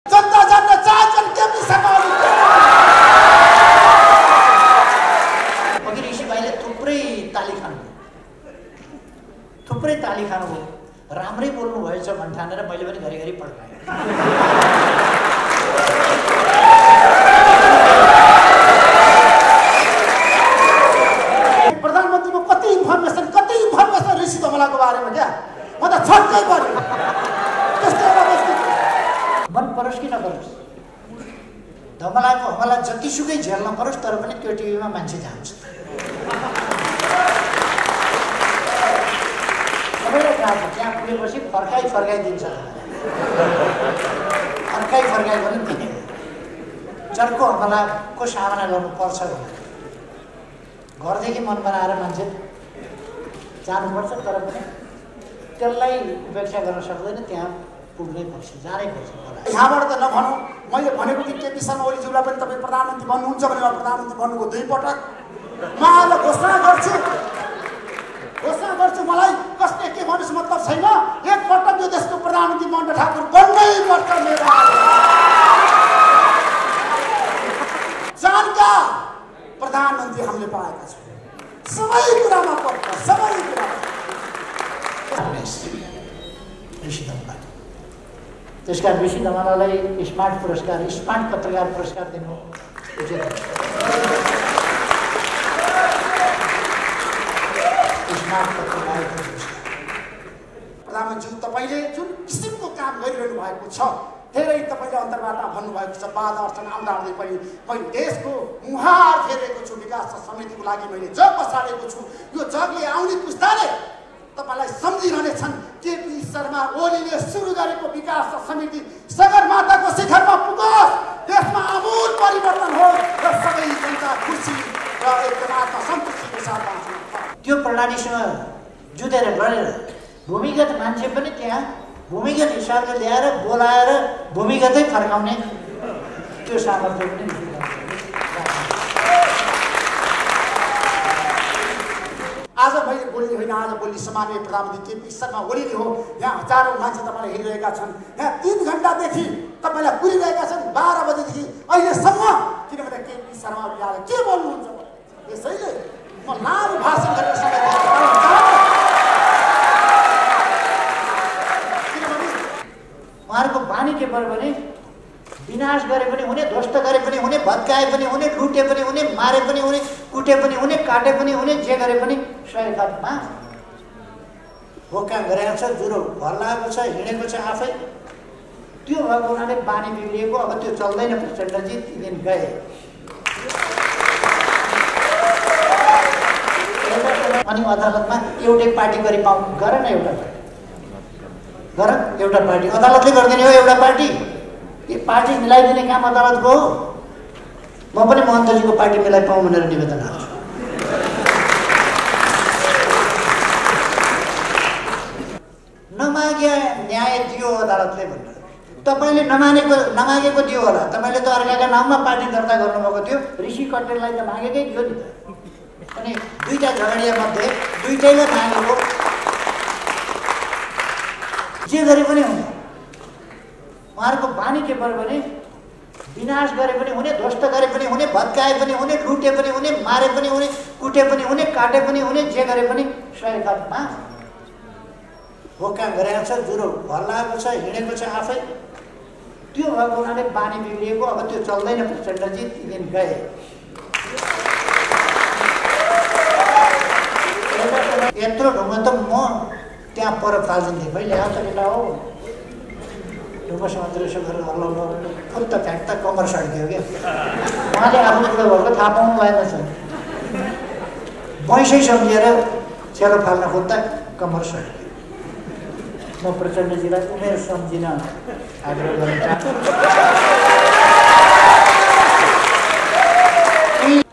जनता जान्न चाहन्छन् केपी शर्मा ओली। अघि ऋषि भाइले थुप्रै ताली खानुभयो, राम्रै बोल्नु भएछ भन्ने ठानेर मैले पनि घरिघरि पड्काएँ। प्रधानमन्त्रीको कति इन्फर्मेसन ऋषि धमलाको बारेमा क्या म त छक्कै परेँ। मन परोस् कि नपरोस्, धमलाको हमला जतिसुकै झेल्न परोस्, तर पनि त्यो टिभीमा मान्छे जान्छ। सबैलाई थाहा छ त्यहाँ पुगेपछि फर्काइदिन्छ, फर्काइ पनि दिने चर्को हमलाको सामना गर्नुपर्छ भनेर घरदेखि मन बनाएर मान्छे जानुपर्छ, तर पनि त्यसलाई उपेक्षा गर्न सक्दैन, त्यहाँ पुग्नै पर्छ, जानै पर्छ। यहाँबाट त नभनौँ, मैले भनेको कि केपी शर्मा ओलीज्यूलाई पनि तपाईँ प्रधानमन्त्री बन्नुहुन्छ भनेर प्रधानमन्त्री बन्नुको 2 पटक म आज घोषणा गर्छु। मलाई कसले के भन्नुहोस् मतलब छैन, 1 पटक यो देशको प्रधानमन्त्री महेन्द्र ठाकुर बन्नै पर्छ। मेरो जानका प्रधानमन्त्री हामीले पाएका छौँ, सबै कुरामा पर्छ, सबै कुरामा। त्यसकारण ऋषि धमलालाई स्मार्ट पत्रकार पुरस्कार दिनु उचित। प्रधानमन्त्री तपाईँले जुन किसिमको काम गरिरहनु भएको छ, धेरै तपाईँले अन्तर्वार्ता भन्नुभएको छ, बाधा अर्चन आउँदा पनि मैले देशको मुहार फेरेको छु, विकास समितिको लागि मैले जग बसालेको छु। यो जगले आउने पुस्ताले तपाईँलाई सम्झिरहनेछन्। केपी शर्मा ओलीले सुरु गरेको विकास समिति सगरमाथाको शिखरमा पुगोस्, देशमा आमूल परिवर्तन होस् र सबै जनता खुसी र एकदम आत्मसन्तुष्टिको साथ बाँच्नु। त्यो प्रणालीसँग जुधेर गरेर भूमिगत मान्छे पनि त्यहाँ भूमिगत हिसाबले ल्याएर बोलाएर भूमिगतै फर्काउने त्यो सामर्थ्य पनि आज मैले बोल्ने होइन, आज बोल्ने सामान्य प्रधानमन्त्री केपी शर्मा ओली हो। यहाँ हजारौँ मान्छे तपाईँलाई हेरिरहेका छन्, यहाँ 3 घण्टादेखि तपाईँलाई कुरिरहेका छन्, 12 बजेदेखि अहिलेसम्म, किनभने केपी शर्मा ओली आएर के बोल्नुहुन्छ। यसैले म लामो भाषण गरेर समय उहाँहरूको बानी के पर्यो भने विनाश गरे पनि हुने, ध्वस्त गरे पनि हुने, भत्काए पनि हुने, लुटे पनि हुने, मारे पनि हुने, कुटे पनि हुने, काटे पनि हुने, जे गरे पनि सयकमा हो काम गरेको छ। जुरो हल्लाएको छ, हिँडेको छ आफै। त्यो भएको हुनाले बानी बिग्रिएको, अब त्यो चल्दैन। प्रचण्डजी 3 दिन गए। अनि अदालतमा एउटै पार्टी गरी पाउनु गर न, एउटा पार्टी अदालतले गरिदिने हो। एउटा पार्टी यो पार्टी मिलाइदिने काम अदालतको हो। म पनि महन्तजीको पार्टी मिलाई पाऊँ भनेर निवेदन गर्छु। नमागे न्याय दियो अदालतले भनेर तपाईँले नमागेको दियो होला। तपाईँले त अर्काका नाममा पार्टी दर्ता गर्नुभएको थियो। ऋषि कटेललाई त मागेकै थियो नि त। अनि 2टा झगडिया मध्ये 2टैले मागेको, जे गरे पनि हुने। उहाँहरूको बानी के पर्यो भने विनाश गरे पनि हुने, ध्वस्त गरे पनि हुने, भत्काए पनि हुने, लुटे पनि हुने, मारे पनि हुने, कुटे पनि हुने, काटे पनि हुने, जे गरे पनि सयकमा हो काम गरेको छ। जुरो हल्लाएको छ, हिँडेको छ आफै। त्यो भएको हुनाले बानी बिग्रिएको, अब त्यो चल्दैन। प्रचण्डजी 3 दिन गए। यत्रो ढुङ्गा त म त्यहाँ पर फाल्दिन्थेँ। मैले यहाँ त केटा हो ढुङ्गासँग यसो गरेर हल्लाउनु फुत्त फ्याँक्दा कम्मर सड्क्यो क्या। उहाँले आफ्नो कुरा भएको थाहा पाउनु भएन छ। पैसै सम्झिएर छेलो फाल्न खोज्दा कम्मर सड्क्यो। म प्रचण्डजीलाई उमेर सम्झिन आग्रह गर्न चाहन्छु।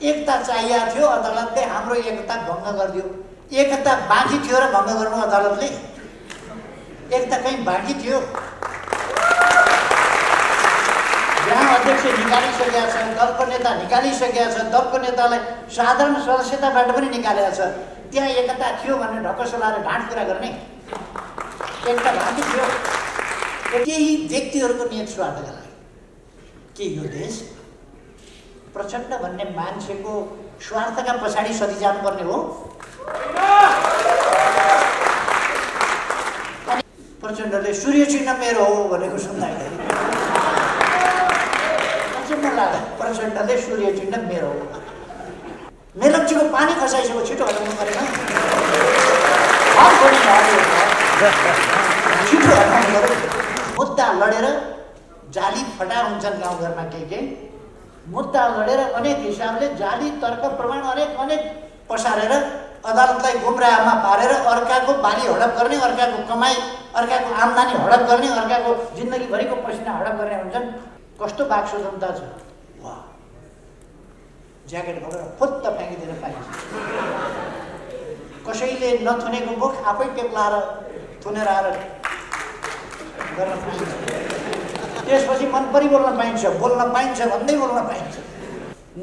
एकता चाहिएको थियो, अदालतले हाम्रो एकता भङ्ग गरिदियो। एकता बाँकी थियो र भङ्ग गर्नु अदालतले। एकता कहीँ बाँकी थियो। यहाँ अध्यक्ष निकालिसकेका छ, दलको नेता निकालिसकेका छ, दलको नेतालाई साधारण सदस्यताबाट पनि निकालेका छ। त्यहाँ एकता थियो भनेर ढक्कस लाएर ढाँट कुरा गर्ने एकता बाँकी थियो। केही व्यक्तिहरूको नियत स्वार्थका लागि के यो देश प्रचण्ड भन्ने मान्छेको स्वार्थका पछाडि सधि जानुपर्ने हो? प्रचण्डले सूर्य चिन्ह मेरो हो भनेको सुन्दाखेरि अचम्म लाग्यो। प्रचण्डले सूर्य चिन्ह मेरो हो। मेलम्चीको पानी खसाइसक्यो, छिटो हटाउनु परेन? छिटो हटाउनु पऱ्यो। मुद्दा लडेर जाली फटा हुन्छन् गाउँघरमा केही मुद्दा लडेर अनेक हिसाबले जाली तर्क प्रमाण अनेक पसारेर अदालतलाई गुमराहमा पारेर अर्काको बाली हडप गर्ने, अर्काको कमाई, अर्काको आम्दानी हडप गर्ने, अर्काको जिन्दगीभरिको पसिना हडप गर्ने हुन्छन्। कस्तो बाक्सुदमता छ! वाह, ज्याकेट खोलेर फुत्त फ्याँकिदिन पाइन्छ। कसैले नथुनेको मुख आफै टेप लाएर थुनेर आएर गर्न पाइन्छ। त्यसपछि मन परि बोल्न पाइन्छ, बोल्न पाइन्छ भन्दै बोल्न पाइन्छ।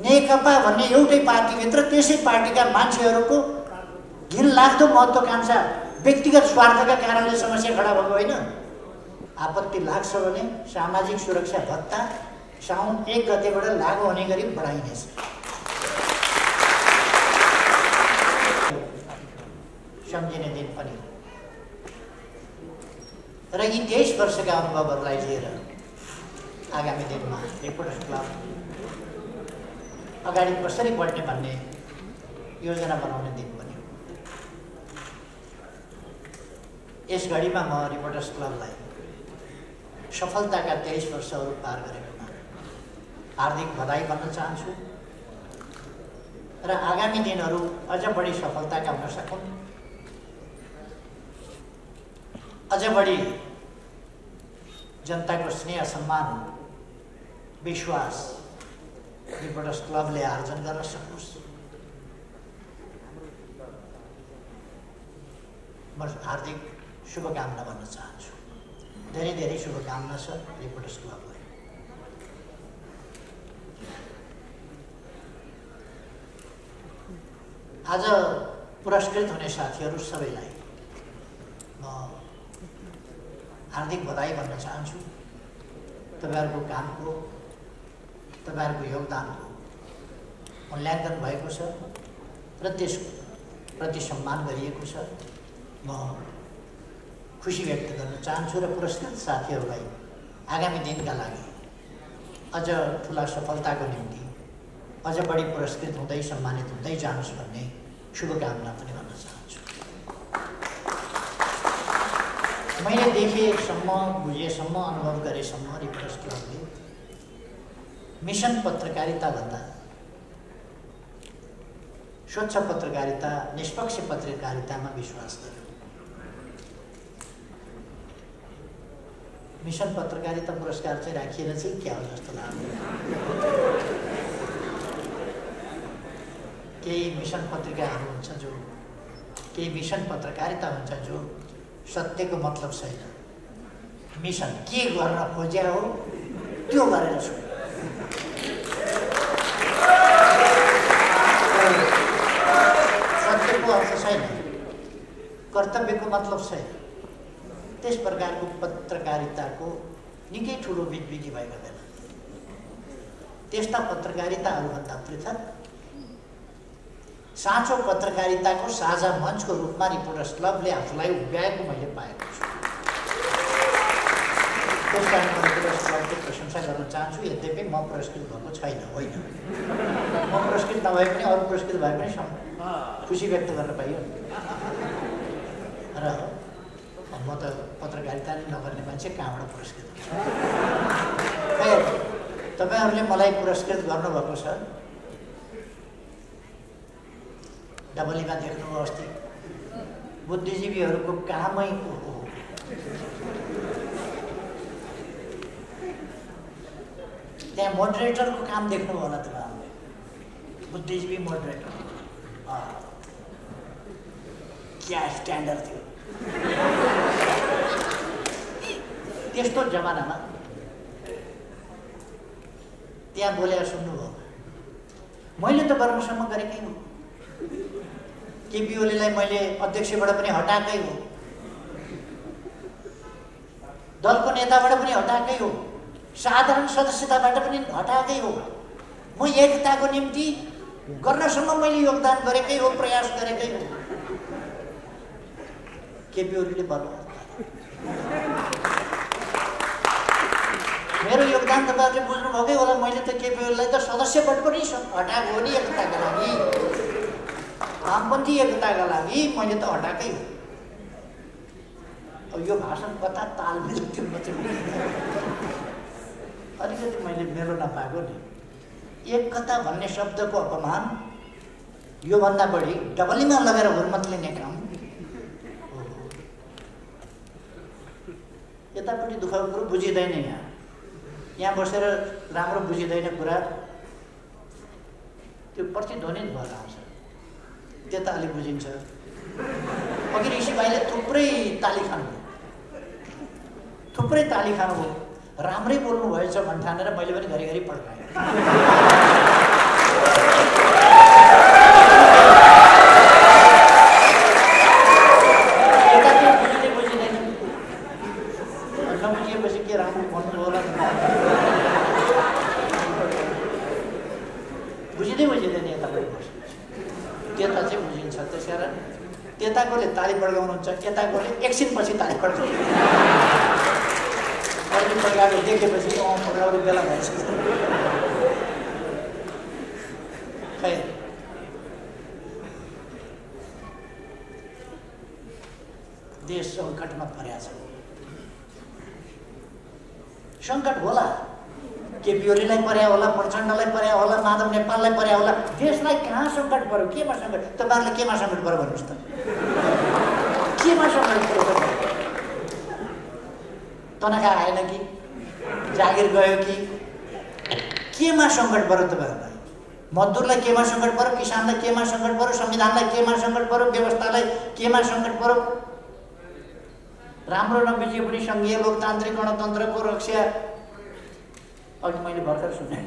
नेकपा भन्ने एउटै पार्टीभित्र त्यसै पार्टीका मान्छेहरूको घिनलाग्दो महत्त्वाकांक्षा व्यक्तिगत स्वार्थका कारणले समस्या खडा भएको होइन। आपत्ति लाग्छ भने सामाजिक सुरक्षा भत्ता साउन 1 गतेबाट लागू हुने गरी बढाइनेछ। सम्झिने दिन पनि र यी 23 वर्षका अनुभवहरूलाई लिएर आगामी दिनमा रिपोर्टर्स क्लब अगाडि कसरी बढ्ने भन्ने योजना बनाउने दिन पनि हो। यस घडीमा म रिपोर्टर्स क्लबलाई सफलताका 23 वर्षहरू पार गरेकोमा हार्दिक बधाई भन्न चाहन्छु र आगामी दिनहरू अझ बढी सफलताका हुन सकुन्, अझ बढी जनताको स्नेह सम्मान विश्वास रिपोर्टर्स क्लबले आर्जन गर्न सकोस्। म हार्दिक शुभकामना भन्न चाहन्छु। धेरै शुभकामना छ रिपोर्टर्स क्लबलाई। आज पुरस्कृत हुने साथीहरू सबैलाई म हार्दिक बधाई भन्न चाहन्छु। तपाईहरुको कामको, तपाईहरुको योगदानको मूल्याङ्कन भएको छ र त्यसको प्रति सम्मान गरिएको छ। म खुसी व्यक्त गर्न चाहन्छु र पुरस्कृत साथीहरूलाई आगामी दिनका लागि अझ ठुला सफलताको निम्ति अझ बढी पुरस्कृत हुँदै सम्मानित हुँदै जानुस् भन्ने शुभकामना पनि भन्न चाहन्छु। मैले देखेसम्म, बुझेसम्म, अनुभव गरेसम्म रिपोर्टर्स क्लबले मिशन पत्रकारिता भन्दा स्वच्छ पत्रकारिता, निष्पक्ष पत्रकारितामा विश्वास गर्छ। मिशन पत्रकारिता पुरस्कार चाहिँ राखिएर चाहिँ क्या हो जस्तो लाग्यो। केही मिशन पत्रिकाहरू हुन्छ जो, केही मिशन पत्रकारिता हुन्छ जो सत्यको मतलब छैन, मिशन के गर्न खोज्या हो त्यो गरेर छु। सत्यको अर्थ छैन, कर्तव्यको मतलब छैन। त्यस प्रकारको पत्रकारिताको निकै ठुलो विधि भएको बेला त्यस्ता पत्रकारिताहरूभन्दा पृथक साँचो पत्रकारिताको साझा मञ्चको रूपमा रिपोर्टर्स क्लबले आफूलाई उभ्याएको मैले पाएको छु। त्यस कारण म रिपोर्टर्स क्लबको प्रशंसा गर्न चाहन्छु। यद्यपि म पुरस्कृत भएको छैन, होइन, म पुरस्कृत नभए पनि अरू पुरस्कृत भए पनि खुसी व्यक्त गर्न पाइयो। र म त पत्रकारिता नै नगर्ने मान्छे, कहाँबाट पुरस्कृत हुन्छ? खैर, तपाईहरूले मलाई पुरस्कृत गर्नुभएको छ। डबलीमा देख्नुभयो अस्ति बुद्धिजीवीहरूको कामै हो। त्यहाँ मोडरेटरको काम देख्नुभयो होला तपाईँहरूले, बुद्धिजीवी मोडरेटर। क्या स्ट्यान्डर्ड थियो त्यस्तो जमानामा। त्यहाँ बोलेर सुन्नुभयो, मैले त गर्नसम्म गरेकै हो, केपी ओलीलाई मैले अध्यक्षबाट पनि हटाएकै हो, दलको नेताबाट पनि हटाएकै हो, साधारण सदस्यताबाट पनि हटाएकै हो। म एकताको निम्ति गर्नसम्म मैले योगदान गरेकै हो, प्रयास गरेकै हो। केपी ओलीले भन्नु मेरो योगदान तपाईँहरूले बुझ्नुभएकै होला। मैले त केपी ओलीलाई त सदस्यबाट पनि हटाएको हो नि एकताका लागि, वामपन्थी एकताका लागि मैले त हटाएकै हो। अब यो भाषण कता तालमेल त्यो अलिकति मैले मेरो नपाएको नि। एकता भन्ने शब्दको अपमान योभन्दा बढी डबलीमा लगेर हुर्मत लिने काम। यतापट्टि दुःखको कुरो बुझिँदैन। यहाँ बसेर राम्रो बुझिँदैन कुरा, त्यो प्रतिध्वनित भएर आउँछ, त्यता अलिक बुझिन्छ। अघि ऋषि भाइले थुप्रै ताली खानुभयो, राम्रै बोल्नु भएछ भन्ने ठानेर मैले पनि घरिघरि पड्काएँ। नबुझिएपछि के राम्रो भन्नु होला, बुझिँदैन यतापट्टि बस्नुहुन्छ, त्यता चाहिँ बुझिन्छ। त्यस कारण त्यताकोले ताली पड्काउनुहुन्छ, यताकोले एकछिनपछि ताली पड्काउनु। अहिले पड्काएको देखेपछि पड्काउने बेला भएछ। खै देश सङ्कटमा परेको छ। सङ्कट होला, केपी ओलीलाई पर्या होला, प्रचण्डलाई पर्या होला, माधव नेपाललाई पर्या होला। देशलाई कहाँ सङ्कट पर्यो, केमा सङ्कट? तपाईँहरूले केमा सङ्कट पर्यो भन्नुहोस् त? केमा सङ्कट पर्यो? तनखा आएन कि, जागिर गयो कि, केमा सङ्कट पर्यो तपाईँहरूलाई? मजदुरलाई केमा सङ्कट पर्यो, किसानलाई केमा सङ्कट पर्यो, संविधानलाई केमा सङ्कट पर्यो, व्यवस्थालाई केमा सङ्कट पर्यो? राम्रो नबुझिए पनि सङ्घीय लोकतान्त्रिक गणतन्त्रको रक्षा, अघि मैले भर्खर सुने,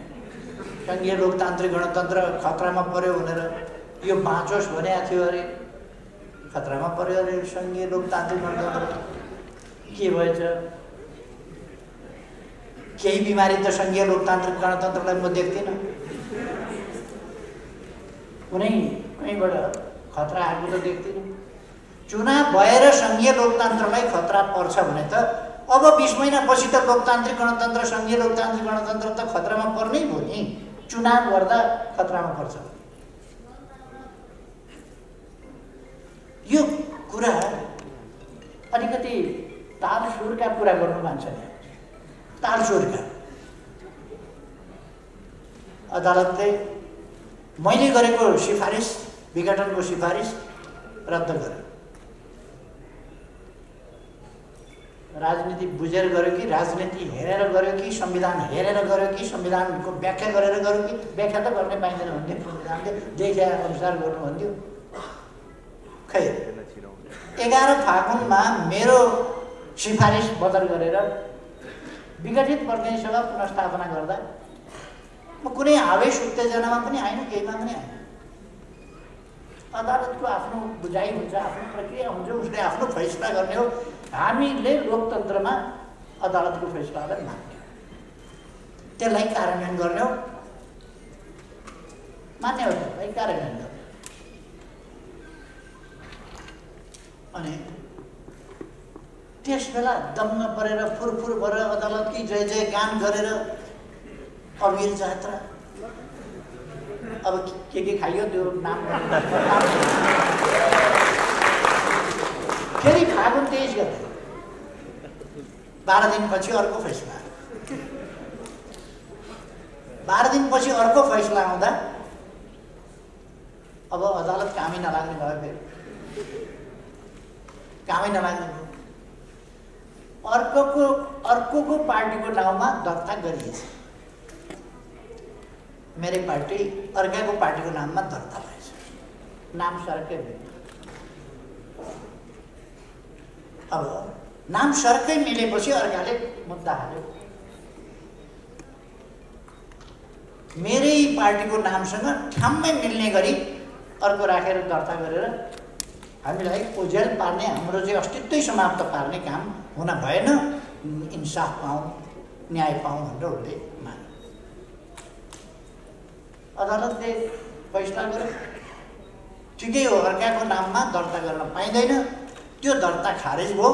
सङ्घीय लोकतान्त्रिक गणतन्त्र खतरामा पर्यो भनेर यो बाँचोस् भनेको थियो अरे, खतरामा पर्यो अरे सङ्घीय लोकतान्त्रिक गणतन्त्र। के भएछ? केही बिमारी त सङ्घीय लोकतान्त्रिक गणतन्त्रलाई म देख्दिनँ। कुनै कहीँबाट खतरा आएको त देख्दिनँ। चुनाव भएर सङ्घीय लोकतन्त्रलाई खतरा पर्छ भने त अब 20 महिनापछि त लोकतान्त्रिक गणतन्त्र, सङ्घीय लोकतान्त्रिक गणतन्त्र त खतरामा पर्नै भयो नि। चुनाव गर्दा खतरामा पर्छ। यो कुरा अलिकति ताल सुरका कुरा गर्नु मान्छेले, ताल सुरका। अदालतले मैले गरेको सिफारिस, विघटनको सिफारिस रद्द गर्यो। राजनीति बुझेर गर्यो कि, राजनीति हेरेर गर्यो कि, संविधान हेरेर गर्यो कि, संविधानको व्याख्या गरेर गर्यो कि? व्याख्या त गर्ने पाइँदैन भन्थ्यो, संविधानले देखे अनुसार गर्नु भन्थ्यो। खै 11 फागुनमा मेरो सिफारिस बदल गरेर विघटित प्रतिनिधि सभा पुनर्स्थापना गर्दा म कुनै आवेश उत्तेजनामा पनि आएन, केहीमा पनि आएन। अदालतको आफ्नो बुझाइ हुन्छ, आफ्नो प्रक्रिया हुन्छ, उसले आफ्नो फैसला गर्ने हो। हामीले लोकतन्त्रमा अदालतको फैसलालाई मान्ने हो, त्यसलाई कार्यान्वयन गर्ने हो, मान्ने हो, त्यसलाई कार्यान्वयन गर्ने। अनि त्यस बेला दम्म परेर फुरफुर भएर अदालतकी जय जय गान गरेर अबीर जात्रा, अब के खाइयो त्यो नाम फेरि फागुन 23 गते 12 दिनपछि अर्को फैसला, 12 दिनपछि अर्को फैसला आउँदा अब अदालत कामै नलाग्ने भयो। फेरि कामै नलाग्ने भयो। अर्को पार्टीको नाउँमा दर्ता गरिएछ। मेरै पार्टी अर्काको पार्टीको नाममा दर्ता भएछ, नाम सरकै भयो। अब नाम सरकै मिलेपछि अर्काले मुद्दा हाल्यो। मेरै पार्टीको नामसँग ठ्याम्मै मिल्ने गरी अर्को राखेर दर्ता गरेर हामीलाई ओझेल पार्ने, हाम्रो चाहिँ अस्तित्वै समाप्त पार्ने काम हुन भएन। इन्साफ पाऊँ, न्याय पाऊँ भनेर उसले मागे। अदालतले फैसला गर्यो ठिकै हो, अर्काको नाममा दर्ता गर्न पाइँदैन। त्यो दर्ता खारेज भयो।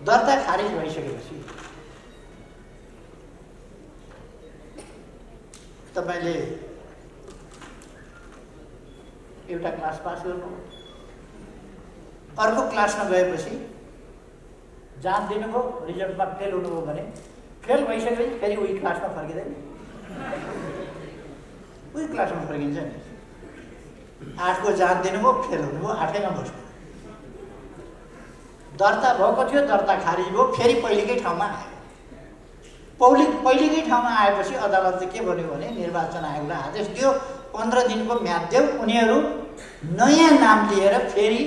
दर्ता खारेज भइसकेपछि तपाईँले एउटा क्लास पास गर्नु, अर्को क्लासमा गएपछि जाँच दिनुभयो, रिजल्टमा फेल हुनुभयो भने फेल भइसकेपछि फेरि उही क्लासमा फर्किँदैन, उही क्लासमा फर्किन्छ नि। 8को जाँच दिनुभयो, फेल हुनुभयो, 8मा बस्नु। दर्ता भएको थियो, दर्ता खारिज भयो, फेरि पहिलेकै ठाउँमा आयो। पहिलेकै ठाउँमा आएपछि अदालतले के भन्यो भने निर्वाचन आयोगलाई आदेश दियो 15 दिनको म्याद देऊ, उनीहरू नयाँ नाम लिएर फेरि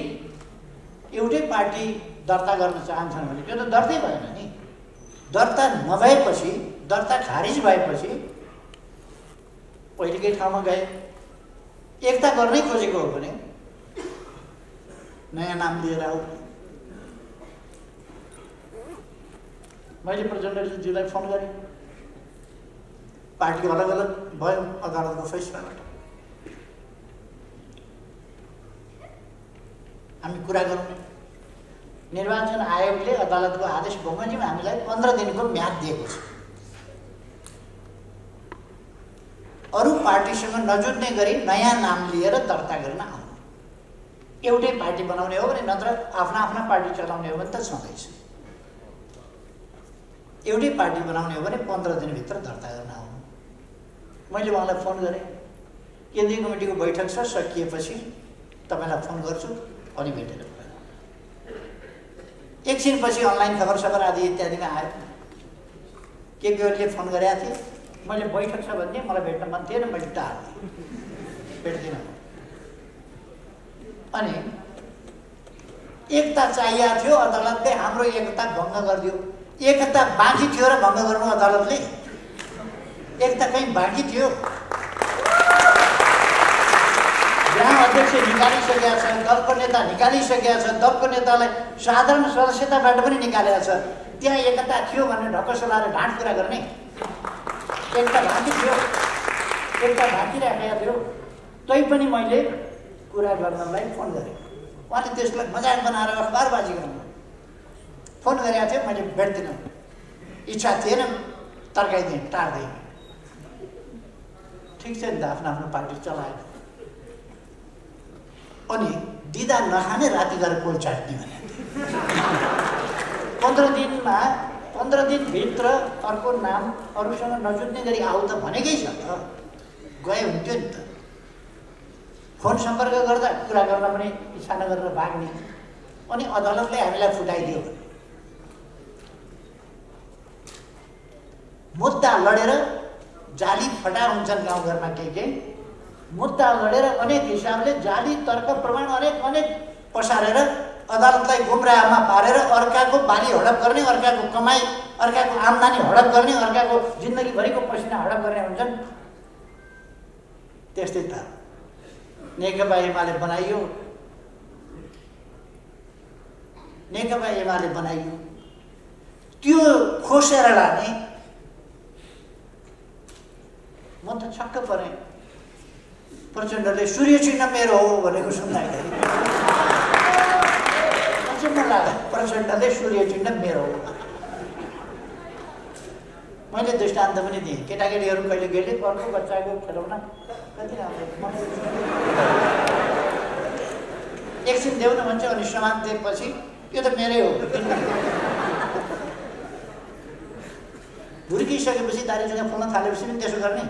एउटै पार्टी दर्ता गर्न चाहन्छन् भने त्यो त दर्तै भएन नि। दर्ता नभएपछि, दर्ता खारिज भएपछि पहिलेकै ठाउँमा गए। एकता गर्नै खोजेको हो भने नयाँ नाम लिएर आऊ। मैले प्रचण्डजीलाई फोन गरेँ, पार्टी अलग अलग भयो अदालतको फैसलाबाट। हामी कुरा गरौँ। निर्वाचन आयोगले अदालतको आदेश बमोजिम हामीलाई 15 दिनको म्याद दिएको छ। अरू पार्टीसँग नजुट्ने गरी नयाँ नाम लिएर दर्ता गर्न आउनु। एउटै पार्टी बनाउने हो भने, नत्र आफ्ना आफ्ना पार्टी चलाउने हो भने त छँदैछ। एउटै पार्टी बनाउने हो भने 15 दिनभित्र दर्ता गर्न आउनु। मैले उहाँलाई फोन गरेँ, केन्द्रीय कमिटीको बैठक छ, सकिएपछि तपाईँलाई फोन गर्छु, अनि भेटेर गयो। एकछिनपछि अनलाइन खबर सबर आदि इत्यादिमा आयो। के ओलीले फोन गरेका थिए, मैले बैठक छ भने मलाई भेट्न मन थिएन, मैले टार्दिएँ, भेट्दिनँ। अनि एकता चाहिएको थियो, अदालतले हाम्रो एकता भङ्ग गरिदियो। एकता बाँकी थियो र भङ्ग गर्नु अदालतले? एकता कहीँ बाँकी थियो? ग्राम अध्यक्ष निकालिसकेका छ, दलको नेता निकालिसकेका छ, दलको नेतालाई साधारण सदस्यताबाट पनि निकालेका छ। त्यहाँ एकता थियो भने ढक्क लाएर ढाँट कुरा गर्ने? एकता बाँकी थियो, एकता बाँकी राखेका थियो। तैपनि मैले कुरा गर्नलाई फोन गरेँ। उहाँले त्यसलाई मजाक बनाएर अखबारबाजी गर्नु फोन गरेका थियो। मैले भेट्दिनँ, इच्छा थिएन, तर्काइदिएँ, टार्दिएँ। ठिक छ नि त, आफ्नो आफ्नो पार्टी चलायो। अनि दिदा नखाने राति गएर कोल चाट्ने भने 15 दिनभित्र अर्को नाम अरूसँग नजुट्ने गरी आऊ त भनेकै छ त, गए हुन्थ्यो नि त। फोन सम्पर्क गर्दा कुरा गर्न पनि इच्छा नगरेर भाग्ने। अनि अदालतले हामीलाई फुटाइदियो भने मुद्दा लडेर जाली फटा हुन्छन् गाउँघरमा। के मुद्दा लडेर अनेक हिसाबले जाली तर्क प्रमाण अनेक पसारेर अदालतलाई गुमराहमा पारेर अर्काको बाली हडप गर्ने, अर्काको कमाई, अर्काको आम्दानी हडप गर्ने, अर्काको जिन्दगीभरिको पसिना हडप गर्ने हुन्छन्। त्यस्तै त नेकपा एमाले बनाइयो, नेकपा एमाले बनाइयो। त्यो खोसेर लाने। म त छक्क परेँ। प्रचण्डले सूर्य चिन्ह मेरो हो भनेको सुन्दाखेरि अचम्म लाग्यो। प्रचण्डले सूर्य चिन्ह मेरो हो। मैले दृष्टान्त पनि दिएँ। केटाकेटीहरू कहिले गेले अर्को बच्चाको खेलौना कति राम्रो एकछिन देऊ न भन्छ, अनि सामान दिएपछि यो त मेरै हो। हुर्किसकेपछि दारीसँग फुल्न थालेपछि पनि त्यसो गर्ने?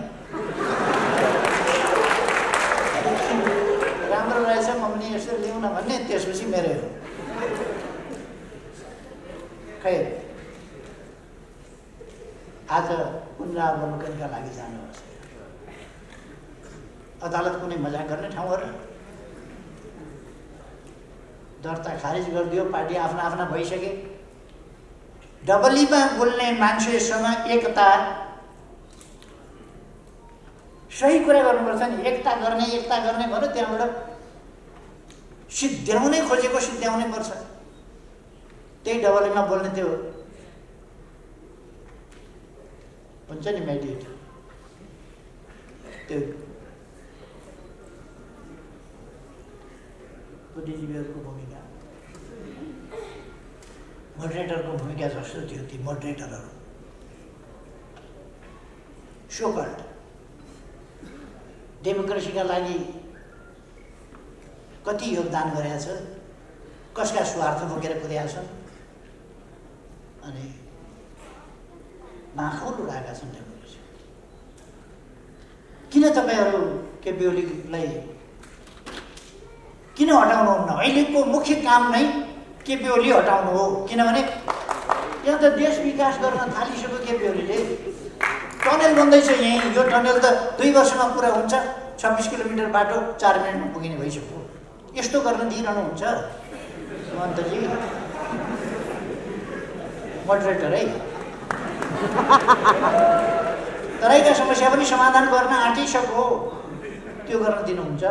राम्रो रहेछ, म पनि यसो ल्याउन भन्ने, त्यसपछि मेरै हो। खै आज पुनरावलोकनका लागि जानुहोस्। अदालत कुनै मजाक गर्ने ठाउँ हो र? दर्ता खारिज गरिदियो, पार्टी आफ्ना आफ्ना भइसके। डबलीमा बोल्ने मान्छेसँग एकता, सही कुरा गर्नुपर्छ नि। एकता गर्ने भन्यो, त्यहाँबाट सिद्ध्याउनै खोजेको सिद्ध्याउनै पर्छ। त्यही डबलीमा बोल्ने त्यो हुन्छ नि मेडिएटर, त्यो बुद्धिजीवीहरूको भूमिका, मोडरेटरको भूमिका जस्तो थियो ती मोडरेटरहरू सोकल्ड डेमोक्रेसीका लागि कति योगदान गरेका छन्, कसका स्वार्थ बोकेर कुदेका छन् अनि माखौल उडाएका छन् डेमोक्रेसी। किन तपाईँहरू केपी ओलीलाई किन हटाउनुहुन्न? अहिलेको मुख्य काम नै केपी ओली हटाउनु हो, किनभने यहाँ त देश विकास गर्न थालिसक्यो केपी ओलीले। टनेल बन्दैछ यहीँ, यो टनेल त 2 वर्षमा पुरा हुन्छ, 26 किलोमिटर बाटो 4 मिनटमा पुगिने भइसक्यो। यस्तो गर्न दिइरहनुहुन्छ मन्त्रीजी, मोडरेटर है। तराईका समस्या पनि समाधान गर्न आँटिसक्यो, त्यो गर्न दिनुहुन्छ?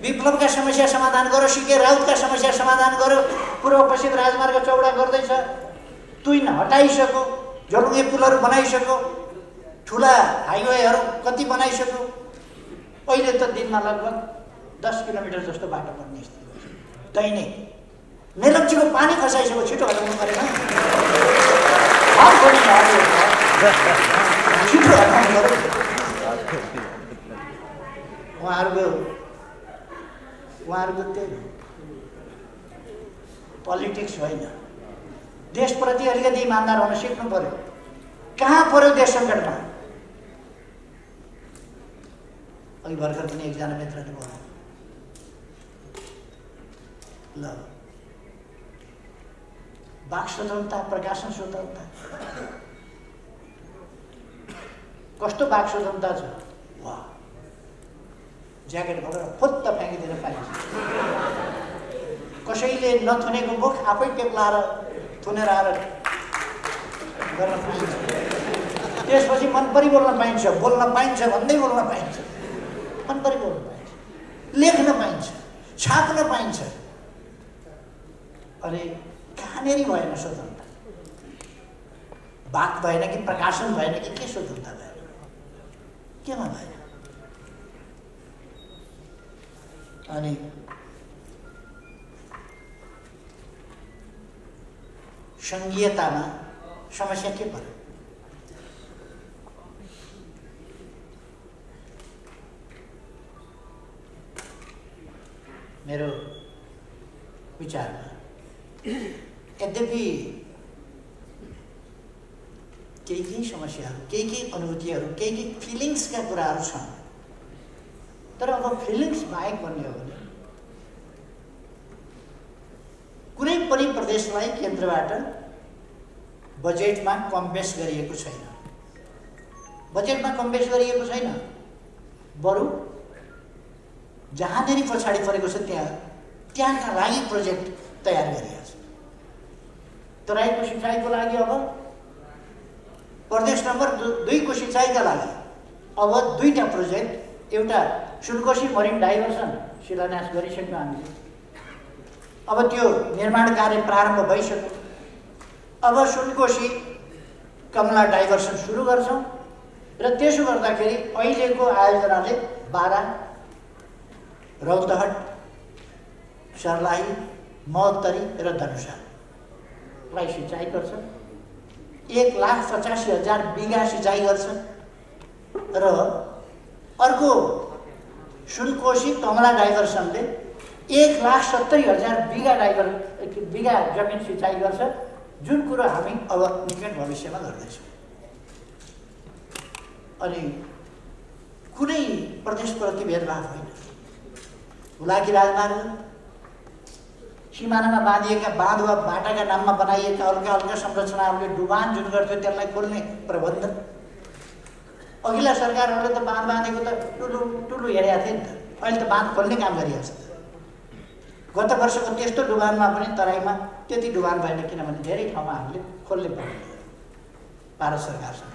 विप्लवका समस्या समाधान गरो, सिके राउतका समस्या समाधान गरो, पूर्व पश्चिम राजमार्ग चौडा गर्दैछ, तुइन हटाइसक्यो, झोलुङ्गे पुलहरू बनाइसक्यो, ठुला हाइवेहरू कति बनाइसक्यो। अहिले त दिनमा लगभग 10 किलोमिटर जस्तो बाटो बन्ने स्थिति छ। दैनिक मेलम्चीको पानी खसाइसक्यो, छिटो हटाउनु परेन? छिटो हटाउनु पऱ्यो। उहाँहरूको त्यही पोलिटिक्स होइन, देशप्रति अलिकति इमान्दार हुन सिक्नु पर्यो। कहाँ पर्यो देश सङ्कटमा? अघि भर्खर पनि एकजना मित्रले भन्यो, ल वाक स्वतन्त्रता, प्रकाशन स्वतन्त्रता, कस्तो वाक स्वतन्त्रता छ? वाह, ज्याकेट भरेर फुत्त फ्याँकिदिन पाइन्छ, कसैले नथुनेको मुख आफै टेप लाएर थुनेर आएर गर्न पाइन्छ। त्यसपछि मनपरी बोल्न पाइन्छ, बोल्न पाइन्छ भन्दै बोल्न पाइन्छ, मनपरी बोल्न पाइन्छ, लेख्न पाइन्छ, छाप्न पाइन्छ। अनि कहाँनेरि भएन स्वतन्त्रता? वाक भएन कि प्रकाशन भएन कि के स्वतन्त्रता भएन? केमा भएन? अनि सङ्घीयतामा समस्या के पर्यो? मेरो विचारमा यद्यपि केही समस्याहरू, केही अनुभूतिहरू, केही फिलिङ्सका कुराहरू छन्, तर अब फिलिङ्स बाहेक भन्ने हो भने कुनै पनि प्रदेशलाई केन्द्रबाट बजेटमा कमबेस गरिएको छैन। बजेटमा कमबेस गरिएको छैन, बरु जहाँनेरि पछाडि परेको छ त्यहाँका लागि प्रोजेक्ट तयार गरिएको छ। तराईको सिँचाइको लागि अब प्रदेश नम्बर 2 को सिँचाइका लागि अब 2टा प्रोजेक्ट, एउटा सुनकोशी मरिन डाइभर्सन शिलान्यास गरिसक्यौँ हामीले, अब त्यो निर्माण कार्य प्रारम्भ भइसक्यो। अब सुनकोशी कमला डाइभर्सन सुरु गर्छौँ र त्यसो गर्दाखेरि अहिलेको आयोजनाले बारा, रौतहट, सर्लाही, महोत्तरी र धनुषालाई सिँचाइ गर्छ। 1,85,000 बिघा सिँचाइ गर्छ र अर्को सुनकोशी कमला डाइभर्सनले 1,70,000 बिघा जमिन सिँचाइ गर्छ, जुन कुरो हामी अब निकट भविष्यमा गर्दैछौँ। अनि कुनै प्रदेशप्रति भेदभाव होइन। हुलाकी राजमार्ग, सिमानामा बाँधिएका बाँध वा बाटाका नाममा बनाइएका हल्का संरचनाहरूले डुबान जुन गर्थ्यो त्यसलाई खोल्ने प्रबन्ध। अघिल्ला सरकारहरूले त बाँध बाँधेको त ठुलो हेरेका थिए नि त, अहिले त बाँध खोल्ने काम गरिरहेको छ। गत वर्षको त्यस्तो डुबानमा पनि तराईमा त्यति डुबान भएन, किनभने धेरै ठाउँमा हामीले खोल्ने पर्यो भारत सरकारसँग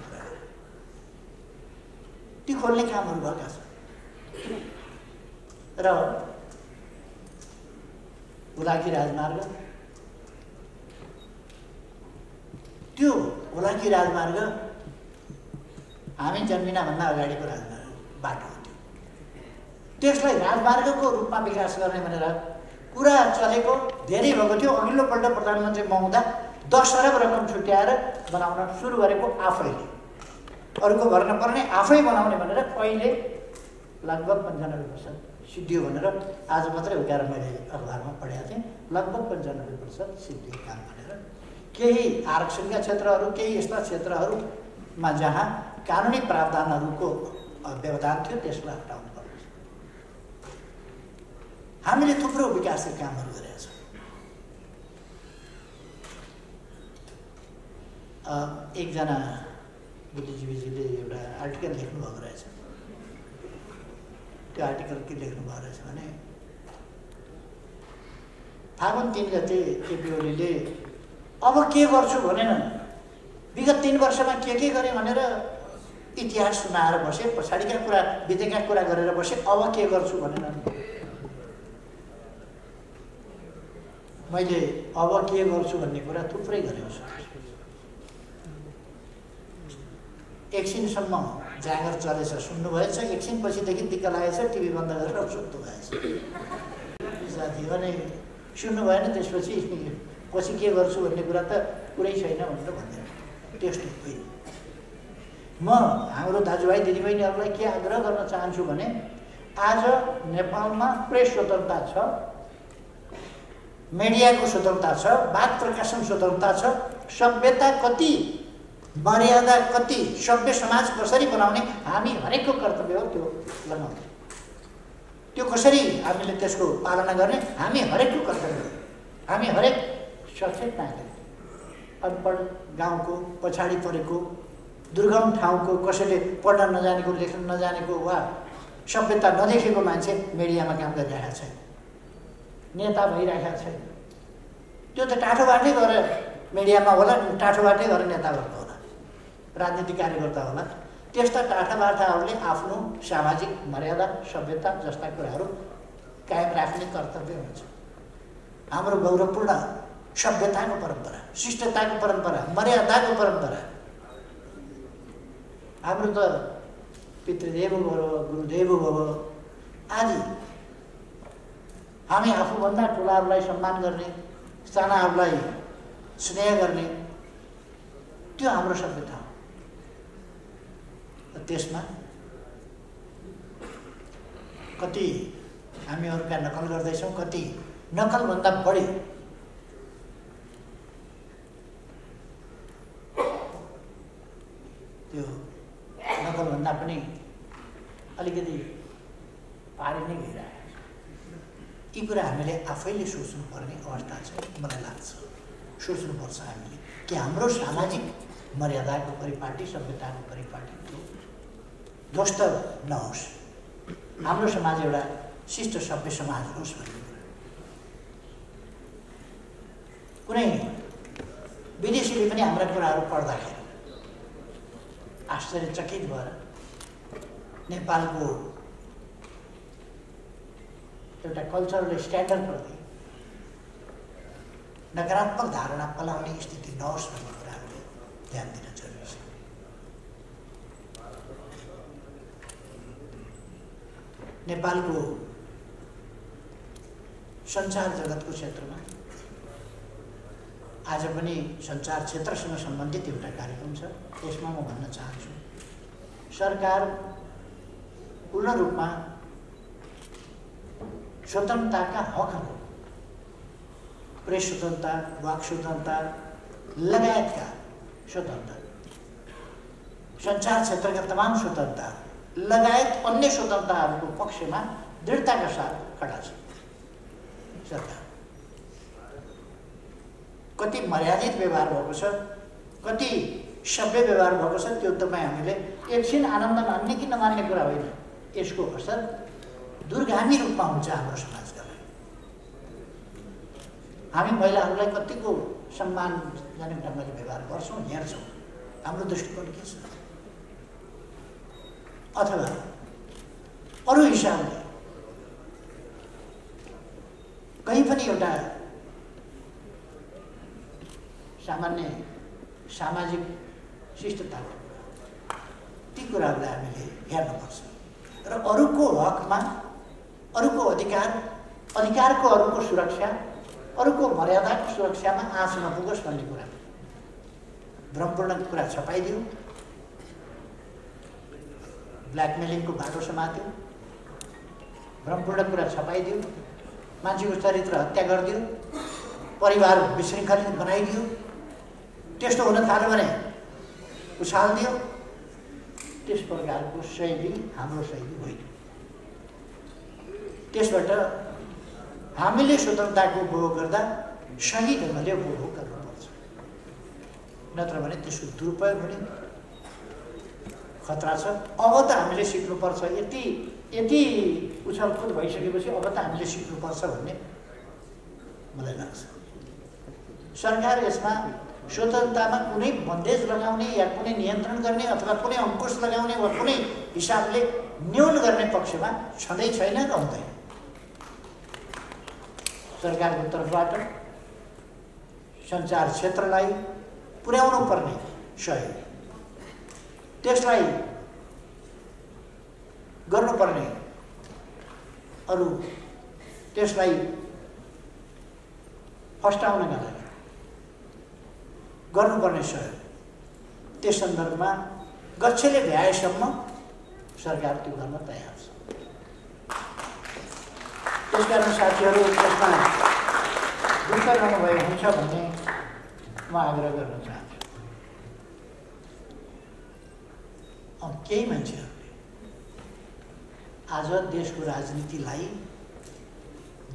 ती खोल्ने कामहरू भएका छन्। र हुलाकी राजमार्ग त्यो हुलाकी राजमार्ग हामी जन्मिनभन्दा अगाडिको बाटो हो। त्यसलाई राजमार्गको रूपमा विकास गर्ने भनेर कुरा चलेको धेरै भएको थियो। अघिल्लोपल्ट प्रधानमन्त्री महुँदा 10 अरब रकम छुट्याएर बनाउन सुरु गरेको आफैले, अरूको भर नपर्ने आफै बनाउने भनेर अहिले लगभग 95% सिद्धियो भनेर आज मात्रै उठाएर मैले अखबारमा पढेको थिएँ। लगभग 95% सिद्धियो काम भनेर। केही आरक्षणका क्षेत्रहरू, केही यस्ता क्षेत्रहरूमा जहाँ कानुनी प्रावधानहरूको व्यवधान थियो त्यसलाई हटाउनु पर्छ। हामीले थुप्रो विकासका कामहरू गरेका छौँ। एकजना बुद्धिजीवीजीले एउटा आर्टिकल लेख्नुभएको रहेछ। त्यो आर्टिकल के लेख्नुभएको रहेछ भने फागुन 3 गते केपी ओलीले अब के गर्छु भनेनन्। विगत 3 वर्षमा के गरे भनेर इतिहास सुनाएर बसे, पछाडिका कुरा बितेका कुरा गरेर बसे, अब के गर्छु भनेनन्। मैले अब के गर्छु भन्ने कुरा थुप्रै गरेको छु। एकछिनसम्म जाँगर चलेछ, सुन्नुभएछ। एकछिन पछिदेखि दिक्क लागेछ, टिभी बन्द गरेर सुत्नु भएछ। साथीहरूले सुन्नु भएन। त्यसपछि पछि के गर्छु भन्ने कुरा त कुरै छैन भनेर भन्दैन। त्यस्तो होइन। म हाम्रो दाजुभाइ दिदीबहिनीहरूलाई के आग्रह गर्न चाहन्छु भने आज नेपालमा प्रेस स्वतन्त्रता छ, मिडियाको स्वतन्त्रता छ, वाद प्रकाशन स्वतन्त्रता छ। सभ्यता कति, मर्यादा कति, सभ्य समाज कसरी बनाउने हामी हरेकको कर्तव्य हो त्यो लगाउने। त्यो कसरी हामीले त्यसको पालना गर्ने हामी हरेकको कर्तव्य हो। हामी हरेक सचेत नागरिक, अनपढ गाउँको, पछाडि परेको, दुर्गम ठाउँको, कसैले पढ्न नजानेको, लेख्न नजानेको वा सभ्यता नदेखेको मान्छे मिडियामा काम गरिरहेको छैन, नेता भइरहेको छैन। त्यो त टाठोबाटै गरेर मिडियामा होला, टाठोबाटै गरेर नेता भएको होला, राजनीतिक कार्यकर्ता होला। त्यस्ता टाठाबाठाहरूले आफ्नो सामाजिक मर्यादा, सभ्यता जस्ता कुराहरू कायम राख्ने कर्तव्य हुन्छ। हाम्रो गौरवपूर्ण सभ्यताको परम्परा, शिष्टताको परम्परा, मर्यादाको परम्परा, हाम्रो त पितृदेव भव, गुरुदेव भव आदि। हामी आफूभन्दा ठुलाहरूलाई सम्मान गर्ने, सानाहरूलाई स्नेह गर्ने, त्यो हाम्रो सभ्यता हो। त्यसमा कति हामी अरूका नकल गर्दैछौँ, कति नकलभन्दा बढी त्यो नकलभन्दा पनि अलिकति पारी नै गइरहेको छ। यी कुरा हामीले आफैले सोच्नुपर्ने अवस्था छ, मलाई लाग्छ। सोच्नुपर्छ हामीले कि हाम्रो सामाजिक मर्यादाको परिपाटी, सभ्यताको परिपाटी ध्वस्त नहोस्, हाम्रो समाज एउटा शिष्ट सभ्य समाज होस् भन्ने कुरा। कुनै विदेशीले पनि हाम्रा कुराहरू पढ्दाखेरि आश्चर्यचकित भएर नेपालको एउटा कल्चरल स्ट्यान्डर्डप्रति नकारात्मक धारणा फैलाउने स्थिति नहोस् भन्ने कुराहरूले ध्यान दिन जरुरी छ। नेपालको सञ्चार जगतको क्षेत्रमा आज पनि सञ्चार क्षेत्रसँग सम्बन्धित एउटा कार्यक्रम छ। त्यसमा म भन्न चाहन्छु, सरकार पूर्ण रूपमा स्वतन्त्रताका हकहरू, प्रेस स्वतन्त्रता, वाक स्वतन्त्रता लगायतका स्वतन्त्रता, सञ्चार क्षेत्रका तमाम स्वतन्त्रता लगायत अन्य स्वतन्त्रताहरूको पक्षमा दृढताका साथ खडा छ। सरकार कति मर्यादित व्यवहार भएको छ, कति सभ्य व्यवहार भएको छ, त्यो तपाईँ हामीले एकछिन आनन्द मान्ने कि नमान्ने कुरा होइन। यसको असर दूरगामी रूपमा हुन्छ हाम्रो समाजका लागि। हामी महिलाहरूलाई कतिको सम्मानजनक ढङ्गले व्यवहार गर्छौँ, हेर्छौँ, हाम्रो दृष्टिकोण के छ? अथवा अरू हिसाबले कहीँ पनि एउटा सामान्य सामाजिक शिष्टताको ती कुराहरूलाई हामीले हेर्नुपर्छ र अरूको हकमा अरूको अधिकारको अरूको सुरक्षा अरूको मर्यादाको सुरक्षामा आँच नपुगोस् भन्ने कुरा भ्रमपूर्ण कुरा छपाइदियो ब्ल्याकमेलिङको बाटो समात्यो भ्रमपूर्ण कुरा छपाइदियो मान्छेको चरित्र हत्या गरिदियो परिवार विशृङ्खलित बनाइदियो त्यस्तो हुन थाल्यो भने उछालिदियो त्यस प्रकारको शैली हाम्रो शैली होइन त्यसबाट हामीले स्वतन्त्रताको उपभोग गर्दा सही ढङ्गले उपभोग गर्नुपर्छ नत्र भने त्यसको दुरुपयोग हुने खतरा छ अब त हामीले सिक्नुपर्छ यति उछलकुद भइसकेपछि अब त हामीले सिक्नुपर्छ भन्ने मलाई लाग्छ सरकार यसमा स्वतन्त्रतामा कुनै बन्देज लगाउने या कुनै नियन्त्रण गर्ने अथवा कुनै अङ्कुश लगाउने वा कुनै हिसाबले न्यून गर्ने पक्षमा छँदै छैन र हुँदैन सरकारको तर्फबाट सञ्चार क्षेत्रलाई पुर्याउनु पर्ने सहयोग त्यसलाई गर्नुपर्ने अरू त्यसलाई फस्टाउनका लागि गर्नुपर्ने सहयोग त्यस सन्दर्भमा गच्छले भ्याएसम्म सरकार त्यो गर्न तयार छ त्यसकारण साथीहरू त्यसमा दुःख गर्नुभयो हुन्छ भन्ने म आग्रह गर्न चाहन्छु केही मान्छेहरूले आज देशको राजनीतिलाई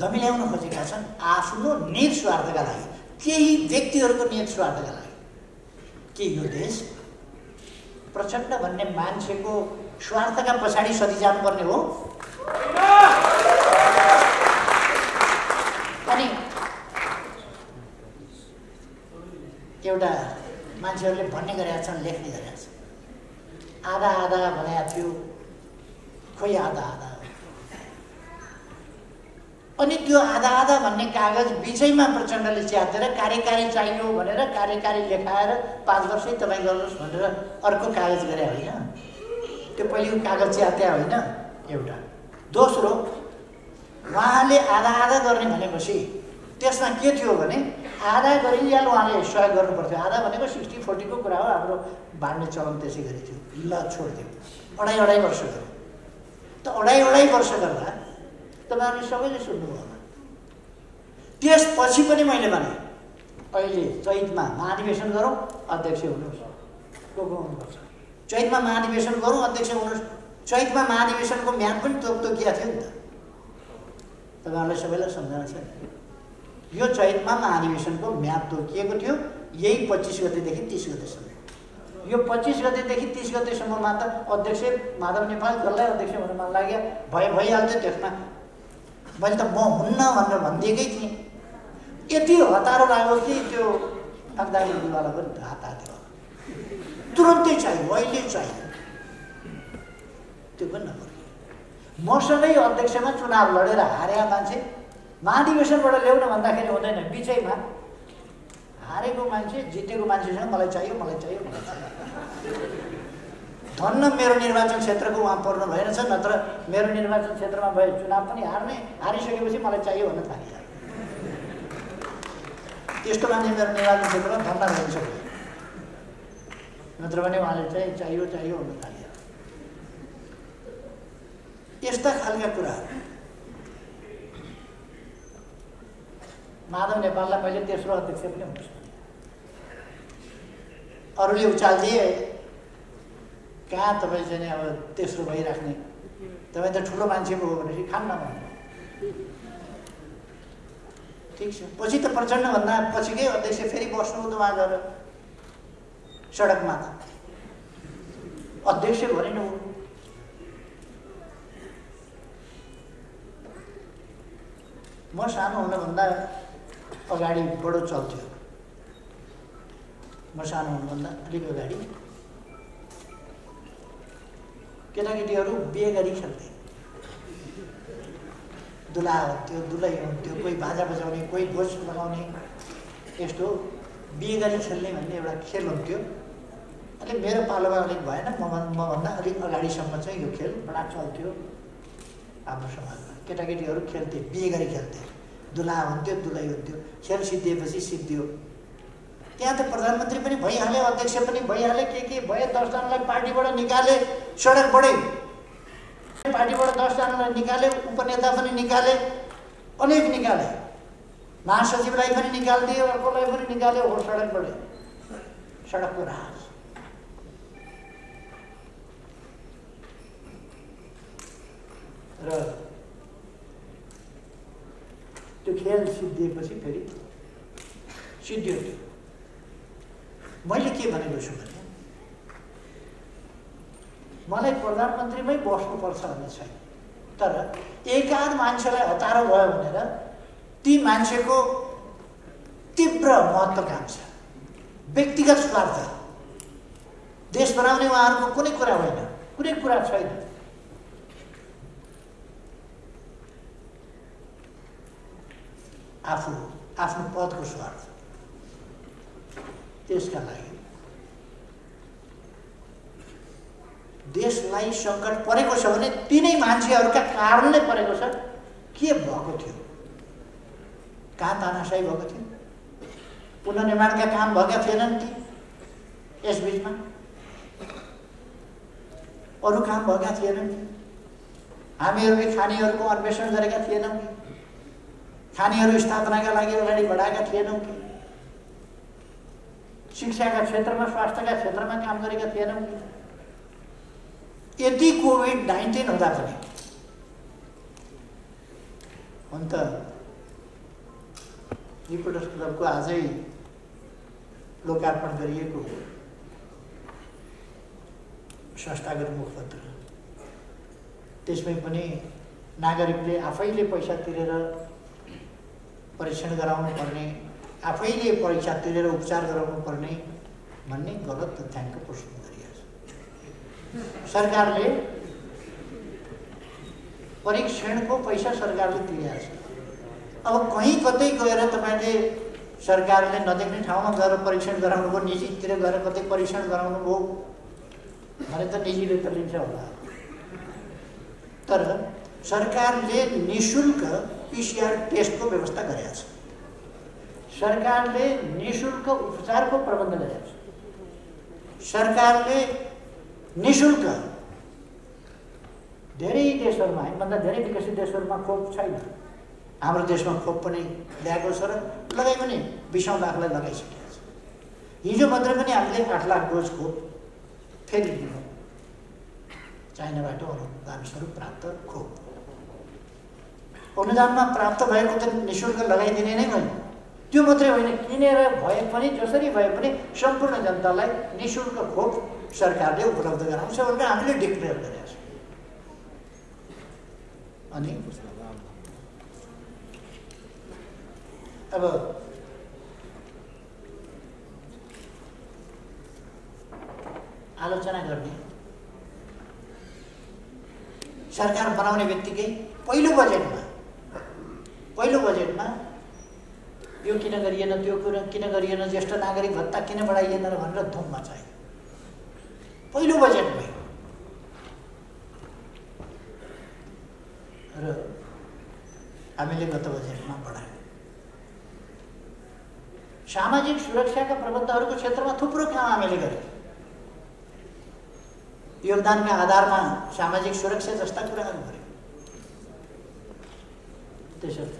दमिल्याउन खोजेका छन् आफ्नो निज स्वार्थका लागि केही व्यक्तिहरूको निज स्वार्थका लागि के यो देश प्रचण्ड भन्ने मान्छेको स्वार्थका पछाडि सधि जानुपर्ने हो अनि एउटा मान्छेहरूले भन्ने गरेका छन् लेख्ने गरेका छन् आधा आधा भनेको थियो खोइ आधा आधा अनि त्यो आधा आधा भन्ने कागज बिचैमा प्रचण्डले च्यातेर कार्यकारी चाहियो भनेर कार्यकारी लेखाएर 5 वर्षै तपाईँ गर्नुहोस् भनेर अर्को कागज गरे होइन त्यो पहिलेको कागज च्यात्या होइन एउटा दोस्रो उहाँले आधा आधा गर्ने भनेपछि त्यसमा के थियो भने आधा गरिहाल उहाँले सहयोग गर्नुपर्थ्यो आधा भनेको 60-40 को कुरा हो हाम्रो बाँड्ने चलन त्यसै गरी थियो ल छोडिदियो अढाई वर्ष गऱ्यो त अढाई वर्ष गर्दा तपाईँहरूले सबैले सुन्नुभयो होला त्यसपछि पनि मैले भने अहिले चैतमा महाधिवेशन गरौँ अध्यक्ष हुनुहोस् को हुनुपर्छ चैतमा महाधिवेशन गरौँ अध्यक्ष हुनुहोस् चैतमा महाधिवेशनको म्याद पनि तोकिया थियो नि त तपाईँहरूलाई सबैलाई सम्झना छ यो चैतमा महाधिवेशनको म्याद तोकिएको थियो यही 25 गतेदेखि 30 गतेसम्म यो 25 गतेदेखि 30 गतेसम्ममा त अध्यक्ष माधव नेपाल जसलाई अध्यक्ष हुन मन लाग्यो भइहाल्थ्यो त्यसमा मैले त म हुन्न भनेर भनिदिएकै थिएँ यति हतारो लाग्यो कि त्यो अग्दाली दिवाला पनि हाताथ्यो तुरन्तै चाहियो अहिले चाहियो त्यो पनि नगर्यो मसँगै अध्यक्षमा चुनाव लडेर हारेका मान्छे महाधिवेशनबाट ल्याउन भन्दाखेरि हुँदैन बिचैमा हारेको मान्छे जितेको मान्छेसँग मलाई चाहियो धन्न मेरो निर्वाचन क्षेत्रको उहाँ पर्नु भएन छ नत्र मेरो निर्वाचन क्षेत्रमा भए चुनाव पनि हारिसकेपछि मलाई चाहियो भन्न थालियो त्यस्तो मान्छे मेरो निर्वाचन क्षेत्रमा धन्न भइन्छ नत्र भने उहाँले चाहियो भन्न थालियो यस्ता खालका कुराहरू माधव नेपाललाई मैले तेस्रो अध्यक्ष पनि हुनुहोस् अरूले उचालिदिए कहाँ तपाईँ चाहिँ अब तेस्रो भइराख्ने तपाईँ त ठुलो मान्छे पो हो भनेपछि खान्न भन्नु ठिक छ पछि त प्रचण्डभन्दा पछिकै अध्यक्ष फेरि बस्नु त उहाँ गएर सडकमा त अध्यक्ष भनिनु म सानो हुनुभन्दा अगाडि बडो चल्थ्यो म सानो हुनुभन्दा अलिक अगाडि केटाकेटीहरू बिहे गरी खेल्थे दुला हुन्थ्यो दुलै हुन्थ्यो कोही बाजा बजाउने कोही भोज लगाउने यस्तो बिहे गरी खेल्ने भन्ने एउटा खेल हुन्थ्यो। अलिक मेरो पालोमा अलिक भएन, मभन्दा अलिक अगाडिसम्म चाहिँ यो खेल बडा चल्थ्यो हाम्रो समाजमा। केटाकेटीहरू खेल्थे, बिहे गरी खेल्थे, दुला हुन्थ्यो, दुलै हुन्थ्यो, खेल सिद्धिएपछि सिद्धियो। त्यहाँ त प्रधानमन्त्री पनि भइहाले, अध्यक्ष पनि भइहाले, के भए, 10 जनालाई पार्टीबाट निकाले, सडकबाटै पार्टीबाट 10 जनालाई निकाले, उपनेता पनि निकाले, अनेक निकाले, महासचिवलाई पनि निकालिदियो, अर्कोलाई पनि निकाल्यो, हो सडकबाटै, सडकको राज। र त्यो खेल सिद्धिएपछि फेरि सिद्धियो। मैले के भनेको छु भने मलाई प्रधानमन्त्रीमै बस्नुपर्छ भन्ने छैन, तर एकाध मान्छेलाई हतारो भयो भनेर ती मान्छेको तीव्र महत्त्वाकांक्षा, व्यक्तिगत स्वार्थ, देश बनाउने उहाँहरूको कुनै कुरा होइन, कुनै कुरा छैन। आफ्नो पदको स्वार्थ, त्यसका लागि देशलाई सङ्कट परेको छ भने तिनै मान्छेहरूका कारणले परेको छ। के भएको थियो? कहाँ तानाशाही भएको थियो? पुनर्निर्माणका काम भएका थिएनन् ती यस बिचमा? अरू काम भएका थिएनन्? हामीहरूले खानीहरूको अन्वेषण गरेका थिएनौँ कि? खानीहरू स्थापनाका लागि अगाडि बढाएका थिएनौँ कि? शिक्षाका क्षेत्रमा, स्वास्थ्यका क्षेत्रमा काम गरेका थिएनौँ कि? यदि कोभिड-19 हुँदा पनि हुन त रिपोर्टर्स क्लबको आजै लोकार्पण गरिएको संस्थागत मुखपत्र, त्यसमै पनि नागरिकले आफैले पैसा तिरेर परीक्षण गराउनु पर्ने, आफैले परीक्षा तिरेर उपचार गराउनु पर्ने भन्ने गलत तथ्याङ्क प्रस्तुत गरिएको छ। सरकारले परीक्षणको पैसा सरकारले तिरेको छ। अब कहीँ कतै गएर तपाईँले सरकारले नदेख्ने ठाउँमा गएर परीक्षण गराउनु भयो, निजीतिर गएर कतै परीक्षण गराउनु भयो भने त निजीले त लिन्छ होला। तर सरकारले निःशुल्क PCR टेस्टको व्यवस्था गरेको छ। सरकारले निःशुल्क उपचारको प्रबन्ध गरेको छ। सरकारले निःशुल्क धेरै देशहरूमा, हामीभन्दा धेरै विकसित देशहरूमा खोप छैन, हाम्रो देशमा खोप पनि ल्याएको छ र लगाइ पनि 20 लाखलाई लगाइसकेको छ। हिजो मात्रै पनि हामीले 8 लाख डोज खोप फेरि दियौँ, चाइनाबाट अनुदान स्वरूप प्राप्त खोप। अनुदानमा प्राप्त भएको त निःशुल्क लगाइदिने नै होइन, त्यो मात्रै होइन, किनेर भए पनि जसरी भए पनि सम्पूर्ण जनतालाई निःशुल्क खोप सरकारले उपलब्ध गराउँछ भनेर हामीले डिक्लेयर गरेका छौँ। अनि अब आलोचना गर्ने, सरकार बनाउने बित्तिकै पहिलो बजेटमा यो किन गरिएन, त्यो किन गरिएन, ज्येष्ठ नागरिक भत्ता किन बढाइएन भनेर धुम मचायो पहिलो बजेटमै। र हामीले गत बजेटमा बढायौँ। सामाजिक सुरक्षाका प्रबन्धहरूको क्षेत्रमा थुप्रो काम हामीले गर्यौँ। योगदानका आधारमा सामाजिक सुरक्षा जस्ता कुराहरू गर्यौँ। त्यसर्थ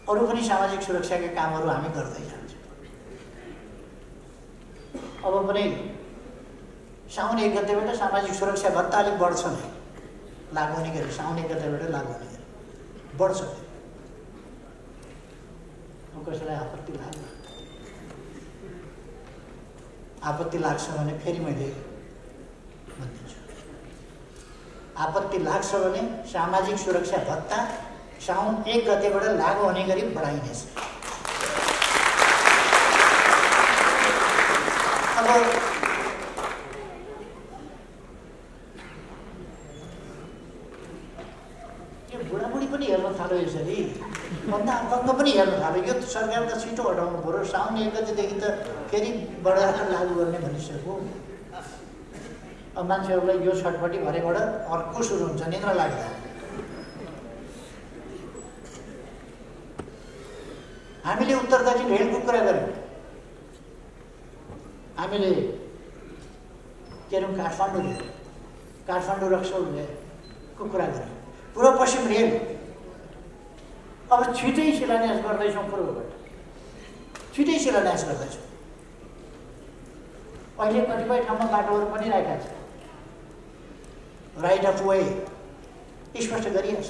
अरू पनि सामाजिक सुरक्षाका कामहरू हामी गर्दै जान्छौँ। अब पनि साउन 1 गतेबाट सामाजिक सुरक्षा भत्ता अलिक बढ्छ नै, लागु हुने गरी साउन 1 गतेबाट लागु हुने गरी बढ्छ। कसैलाई आपत्ति लाग्छ? आपत्ति लाग्छ भने फेरि मैले भनिदिन्छु, आपत्ति लाग्छ भने सामाजिक सुरक्षा भत्ता साउन 1 गतेबाट लागु हुने गरी बढाइनेछ। अब यो बुढाबुढी पनि हेर्न थाल्यो, यसरी भन्दा अपङ्ग पनि हेर्न थाल्यो। अब यो सरकार त छिटो हटाउनु पऱ्यो, साउन 1 गतेदेखि त फेरि बढाएर लागू गर्ने भनिसक्यो। अब मान्छेहरूलाई यो छटपटी भरेबाट अर्को सुरु हुन्छ, निद्रा लाग्दा। हामीले उत्तर दक्षिण रेलको कुरा गऱ्यौँ, हामीले के अरे काठमाडौँ रक्सौल रेलको कुरा गऱ्यौँ। पूर्व पश्चिम रेल अब छिटै शिलान्यास गर्दैछौँ, पूर्वबाट छिटै शिलान्यास गर्दैछौँ। अहिले कतिपय ठाउँमा बाटोहरू पनि राखेका छन्, राइट अफ वे स्पष्ट गरिएको छ,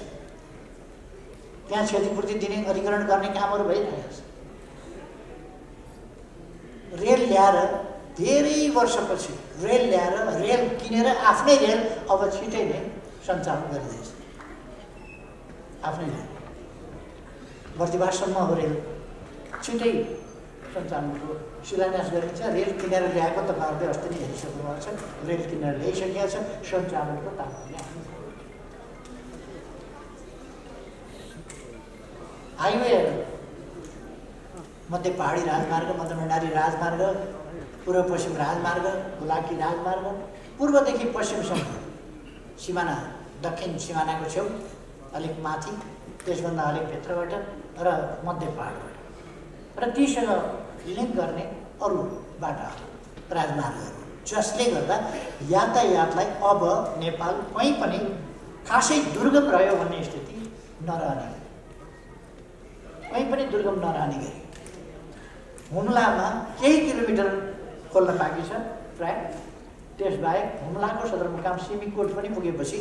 त्यहाँ क्षतिपूर्ति दिने अधिग्रहण गर्ने कामहरू भइरहेको छ। रेल ल्याएर धेरै वर्षपछि रेल किनेर आफ्नै रेल अब छिटै नै सञ्चालन गरिँदैछ। आफ्नै रेल बर्दिवाससम्म हो रेल छिटै सञ्चालनको शिलान्यास गरिन्छ। रेल किनेर ल्याएको तपाईँहरूले अस्ति नै हेरिसक्नु भएको छ, रेल किनेर ल्याइसकेका छ, सञ्चालनको तालमा हाइवेहरू मध्य पहाडी राजमार्ग, मध्य भण्डारी राजमार्ग, पूर्व पश्चिम राजमार्ग, हुलाकी राजमार्ग, पूर्वदेखि पश्चिमसम्म सिमाना, दक्षिण सिमानाको छेउ अलिक माथि, त्यसभन्दा अलिक भित्रबाट र मध्य पहाडबाट र तीसँग लिङ्क गर्ने अरू बाटाहरू, राजमार्गहरू, जसले गर्दा यातायातलाई अब नेपाल कहीँ पनि खासै दुर्गम रह्यो भन्ने स्थिति नरहने, कहीँ पनि दुर्गम नरहने गरी हुम्लामा केही किलोमिटर खोल्न बाँकी छ ट्र्याक। त्यसबाहेक हुम्लाको सदरमुकाम सिमीकोट पनि पुगेपछि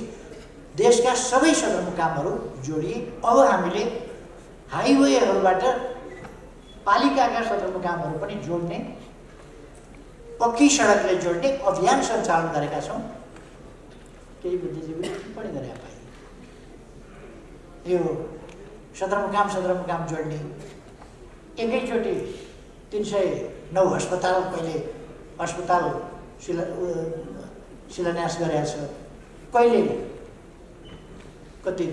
देशका सबै सदरमुकामहरू जोडिए। अब हामीले हाइवेहरूबाट पालिकाका सदरमुकामहरू पनि जोड्ने, पक्की सडकले जोड्ने अभियान सञ्चालन गरेका छौँ। केही बुद्धिजीवीले पनि गरे पाए यो सदरमुकाम जोड्ने एकैचोटि 309 अस्पताल, कहिले अस्पताल शिलान्यास गरेका छ, कहिले कति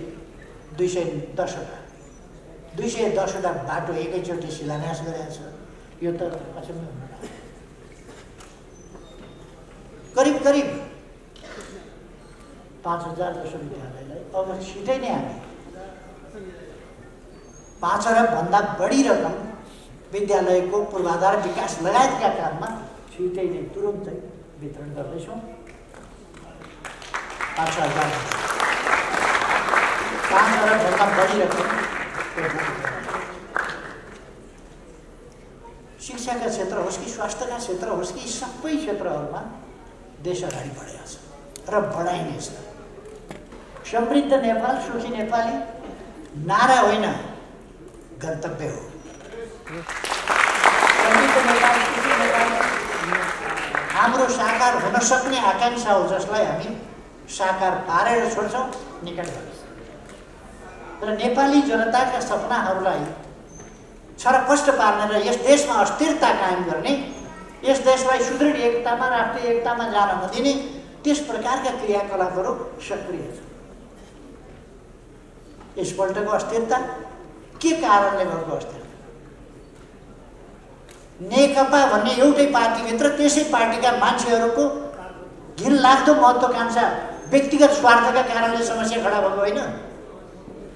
210वटा बाटो एकैचोटि शिलान्यास गरेका छ। यो त अचम्म हुन लाग्यो। करिब 5000 जसो विद्यालयलाई अब छिटै नै हामी 5 अरबभन्दा बढी रकम विद्यालयको पूर्वाधार विकास लगायतका काममा छिटै नै तुरुन्तै वितरण गर्दैछौँ। 5 अरबभन्दा बढी रकम शिक्षाका क्षेत्र होस् कि स्वास्थ्यका क्षेत्र होस् कि सबै क्षेत्रहरूमा देश अगाडि बढेको छ र बढाइनेछ। समृद्ध नेपाल, सुखी नेपाली नारा होइन, गन्तव्य हो। हाम्रो साकार हुन सक्ने आकांक्षा हो, जसलाई हामी साकार पारेर छोड्छौँ, निकट गर्छौँ र नेपाली जनताका सपनाहरूलाई छरपष्ट पार्ने र यस देशमा अस्थिरता कायम गर्ने, यस देशलाई सुदृढ एकतामा, राष्ट्रिय एकतामा जान नदिने त्यस प्रकारका क्रियाकलापहरू सक्रिय छ। यसपल्टको अस्थिरता के कारणले भएको अस्थिरता? नेकपा भन्ने एउटै पार्टीभित्र त्यसै पार्टीका मान्छेहरूको घिनलाग्दो महत्त्वाकांक्षा, व्यक्तिगत स्वार्थका कारणले समस्या खडा भएको होइन।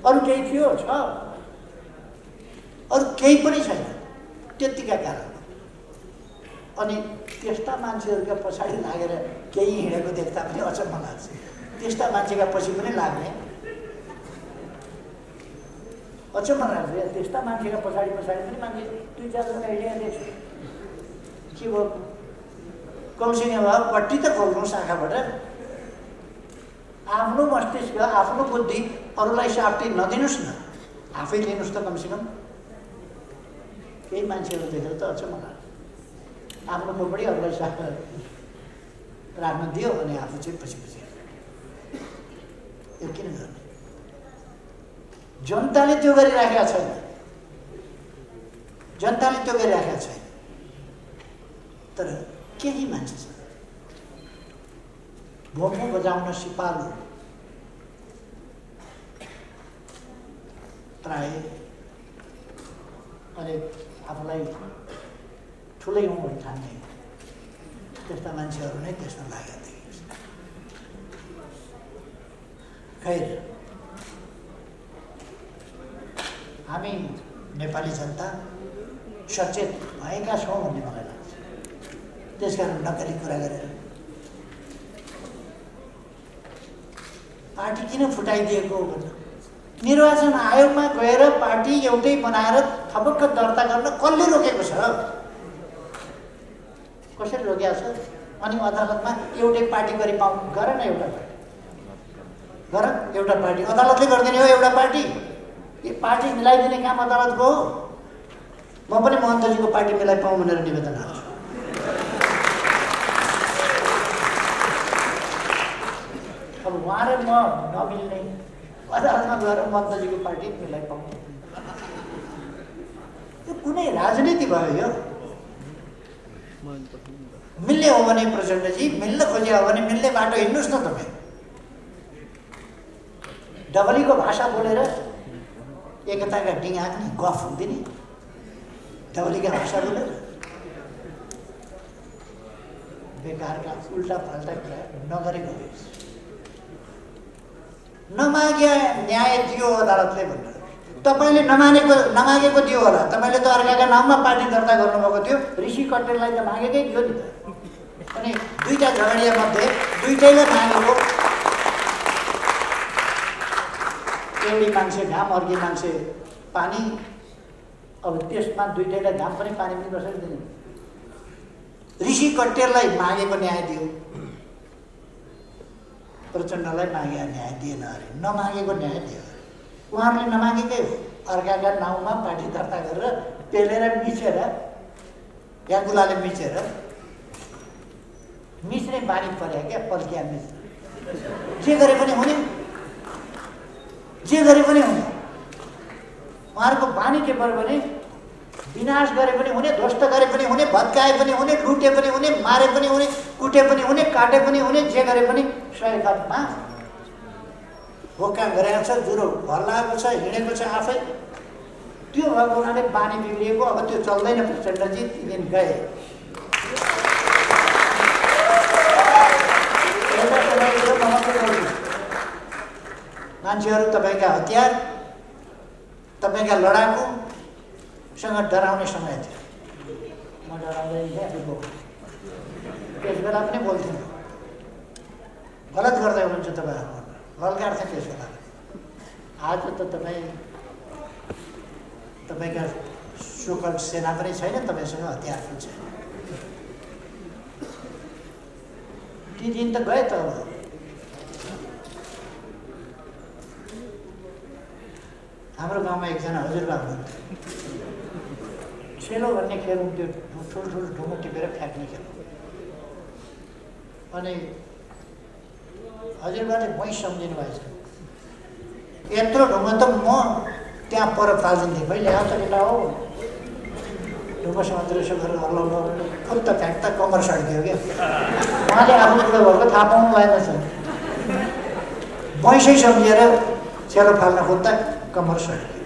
अरू केही थियो, छ, अरू केही पनि छैन, त्यतिका कारण। अनि त्यस्ता मान्छेहरूका पछाडि लागेर केही हिँडेको देख्दा पनि अचम्म लाग्छ। त्यस्ता मान्छेका पछि पनि लाग्ने अचम्म लाग्छ। त्यस्ता मान्छेका पछाडि पनि मान्छे 2-4 जना देख्छु। के भयो? कौन्सिलिङ भयो, पट्टी त खोल्नु शाखाबाट। आफ्नो मस्तिष्क, आफ्नो बुद्धि अरूलाई साप्टी नदिनुहोस् न, आफै लिनुहोस् त कमसेकम। केही मान्छेहरू देखेर त अचम्म लाग्छ। आफ्नो खोपडी अरूलाई साफ राख्न दियो अनि आफू चाहिँ पछि यो किन गर्ने? जनताले त्यो गरिराखेका छैन, जनताले त्यो गरिराखेका छैन। तर केही मान्छे छ भोमो बजाउन सिपालु, प्राय अनि आफूलाई ठुलै हुँ भन्ने ठान्ने त्यस्ता मान्छेहरू नै त्यसमा लागेका देखिन्छ। खैर, हामी नेपाली जनता सचेत भएका छौँ भन्ने मलाई लाग्छ। त्यसकारण नक्कली कुरा गरेर पार्टी किन फुटाइदिएको हो भन्नु। निर्वाचन आयोगमा गएर पार्टी एउटै बनाएर थपक्क दर्ता गर्न कसले रोकेको छ? कसरी रोकेको छ? अनि अदालतमा एउटै पार्टी गरी पाउनु गर न, एउटा पार्टी गर, एउटा पार्टी। अदालतले गरिदिने हो एउटा पार्टी? यो पार्टी मिलाइदिने काम अदालतको हो। म पनि महन्तजीको पार्टी मिलाई पाऊँ भनेर निवेदन हाल्छु। अब उहाँ र म नमिल्ने, अदालतमा गएर महन्तजीको पार्टी मिलाई पाऊँ, यो कुनै राजनीति भयो? यो मिल्ने हो भने प्रचण्डजी, मिल्न खोजे हो भने मिल्ने बाटो हिँड्नुहोस् न। तपाईँ डबलीको भाषा बोलेर एकताका डिङ हाँक्ने, गफ हुँदैन। डबलीका भाषा बोलेर बेकारका उल्टा फाल्टा कुरा नगरेको भए। नमागे न्याय दियो अदालतले भनेर तपाईँले नमागेको दियो होला। तपाईँले त अर्काका नाममा पार्टी दर्ता गर्नुभएको थियो। ऋषि कटेललाई त मागेकै थियो नि त। अनि दुईटा झगडिया मध्ये दुईटैले मागेको, एउटी मान्छे घाम, अर्की मान्छे पानी। अब त्यसमा दुईटैलाई घाम पनि पानी पनि कसरी दिने? ऋषि कटेललाई मागेको न्याय दियो, प्रचण्डलाई मागेको न्याय दिएन अरे, नमागेको न्याय दियो। उहाँहरूले नमागेकै हो। अर्काका नाउँमा पार्टी दर्ता गरेर पेलेर मिचेर या गुलाले मिचेर मिच्ने बानी पर्यो क्या, पल्किया मिच्ने। जे गरे पनि हुने, जे गरे पनि हुने। उहाँहरूको बानी के पर्यो भने विनाश गरे पनि हुने, ध्वस्त गरे पनि हुने, भत्काए पनि हुने, लुटे पनि हुने, मारे पनि हुने, कुटे पनि हुने, काटे पनि हुने, जे गरे पनि सयकतमा हो काम गरेको छ। जुरो हल्लाएको छ, हिँडेको छ आफै। त्यो भएको हुनाले बानी बिग्रिएको। अब त्यो चल्दैन प्रचण्डजी, ती दिन गए। मान्छेहरू तपाईँका हतियार, तपाईँका लडाकुसँग डराउने समय थियो। म डराउँदै थिएँ। त्यस बेला पनि बोल्थेँ, गलत गर्दै हुनुहुन्छ तपाईँहरू, ललकार्थेँ त्यस बेला। आज त तपाईँका सुकल सेना पनि छैन, तपाईँसँग हतियार पनि छैन। ती दिन त गए त। अब हाम्रो गाउँमा एकजना हजुरबा हुनुहुन्थ्यो। सेलो भन्ने खेल हुन्थ्यो, ठुल्ठुलो ढुङ्गो टिपेर फ्याँक्ने खेल। अनि हजुरबाले मै सम्झिनु भएछ। यत्रो ढुङ्गो त म त्यहाँ पर फाल्दिन्थेँ। मैले ल्याउ त केटा हो, ढुङ्गो समातेर यसो गरेर हल्लाउनु फुत्त फ्याँक्दा कम्मर सड्कियो क्या। उहाँले आफ्नो कुरा भएको थाहा पाउनु भएन छ। मैसै सम्झिएर सेलो फाल्न खोज्दा कम्मर सड्कियो।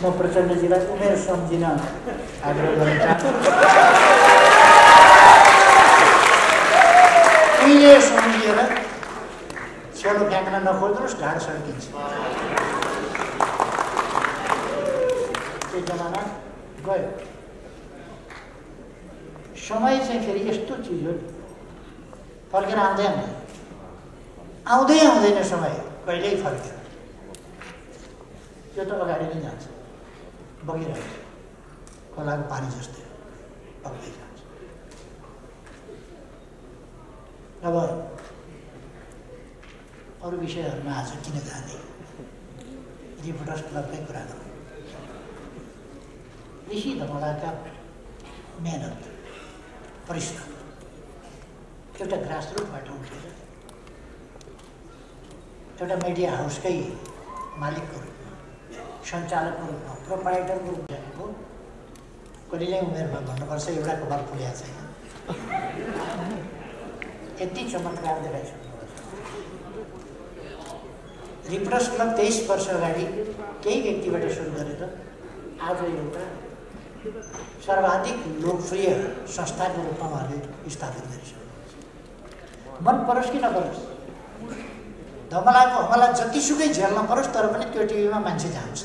म प्रचण्डजीलाई उमेर सम्झिन आग्रह गर्न चाहन्छु। उहिले सम्झिएर सेलो फ्याँक्न नखोज्नुहोस्, ढाड सड्किन्छ। त्यो जमाना गयो। समय चाहिँ फेरि यस्तो चिज हो, फर्केर आउँदैन समय, कहिल्यै फर्केर। त्यो त अगाडि नै जान्छ, बगिरहेको खोलाको पानी जस्तै बग्दै जान्छ। अब अरू विषयहरूमा आज किन जाने, रिपोर्टर्स क्लबकै कुरा गरौँ। ऋषि धमलाका मेहनत, परिश्रम एउटा ग्रासरुटबाट उठेर एउटा मिडिया हाउसकै मालिकको रूपमा, सञ्चालकको रूपमा, प्रोप्राइटरको रूपमा कहिल्यै उमेरमा भन्नुपर्छ एउटा कपाल फुलेको छैन। यति चमत्कार देखाइसक्नुपर्छ। रिपोर्टर्स क्लब 23 वर्ष अगाडि केही व्यक्तिबाट सुरु गरेर आज एउटा सर्वाधिक लोकप्रिय संस्थाको रूपमा उहाँले स्थापित गरिसक्नु। मन परोस् कि नपरोस्, धमलाको हमला जतिसुकै झेल्न परोस्, तर पनि त्यो टिभीमा मान्छे जान्छ।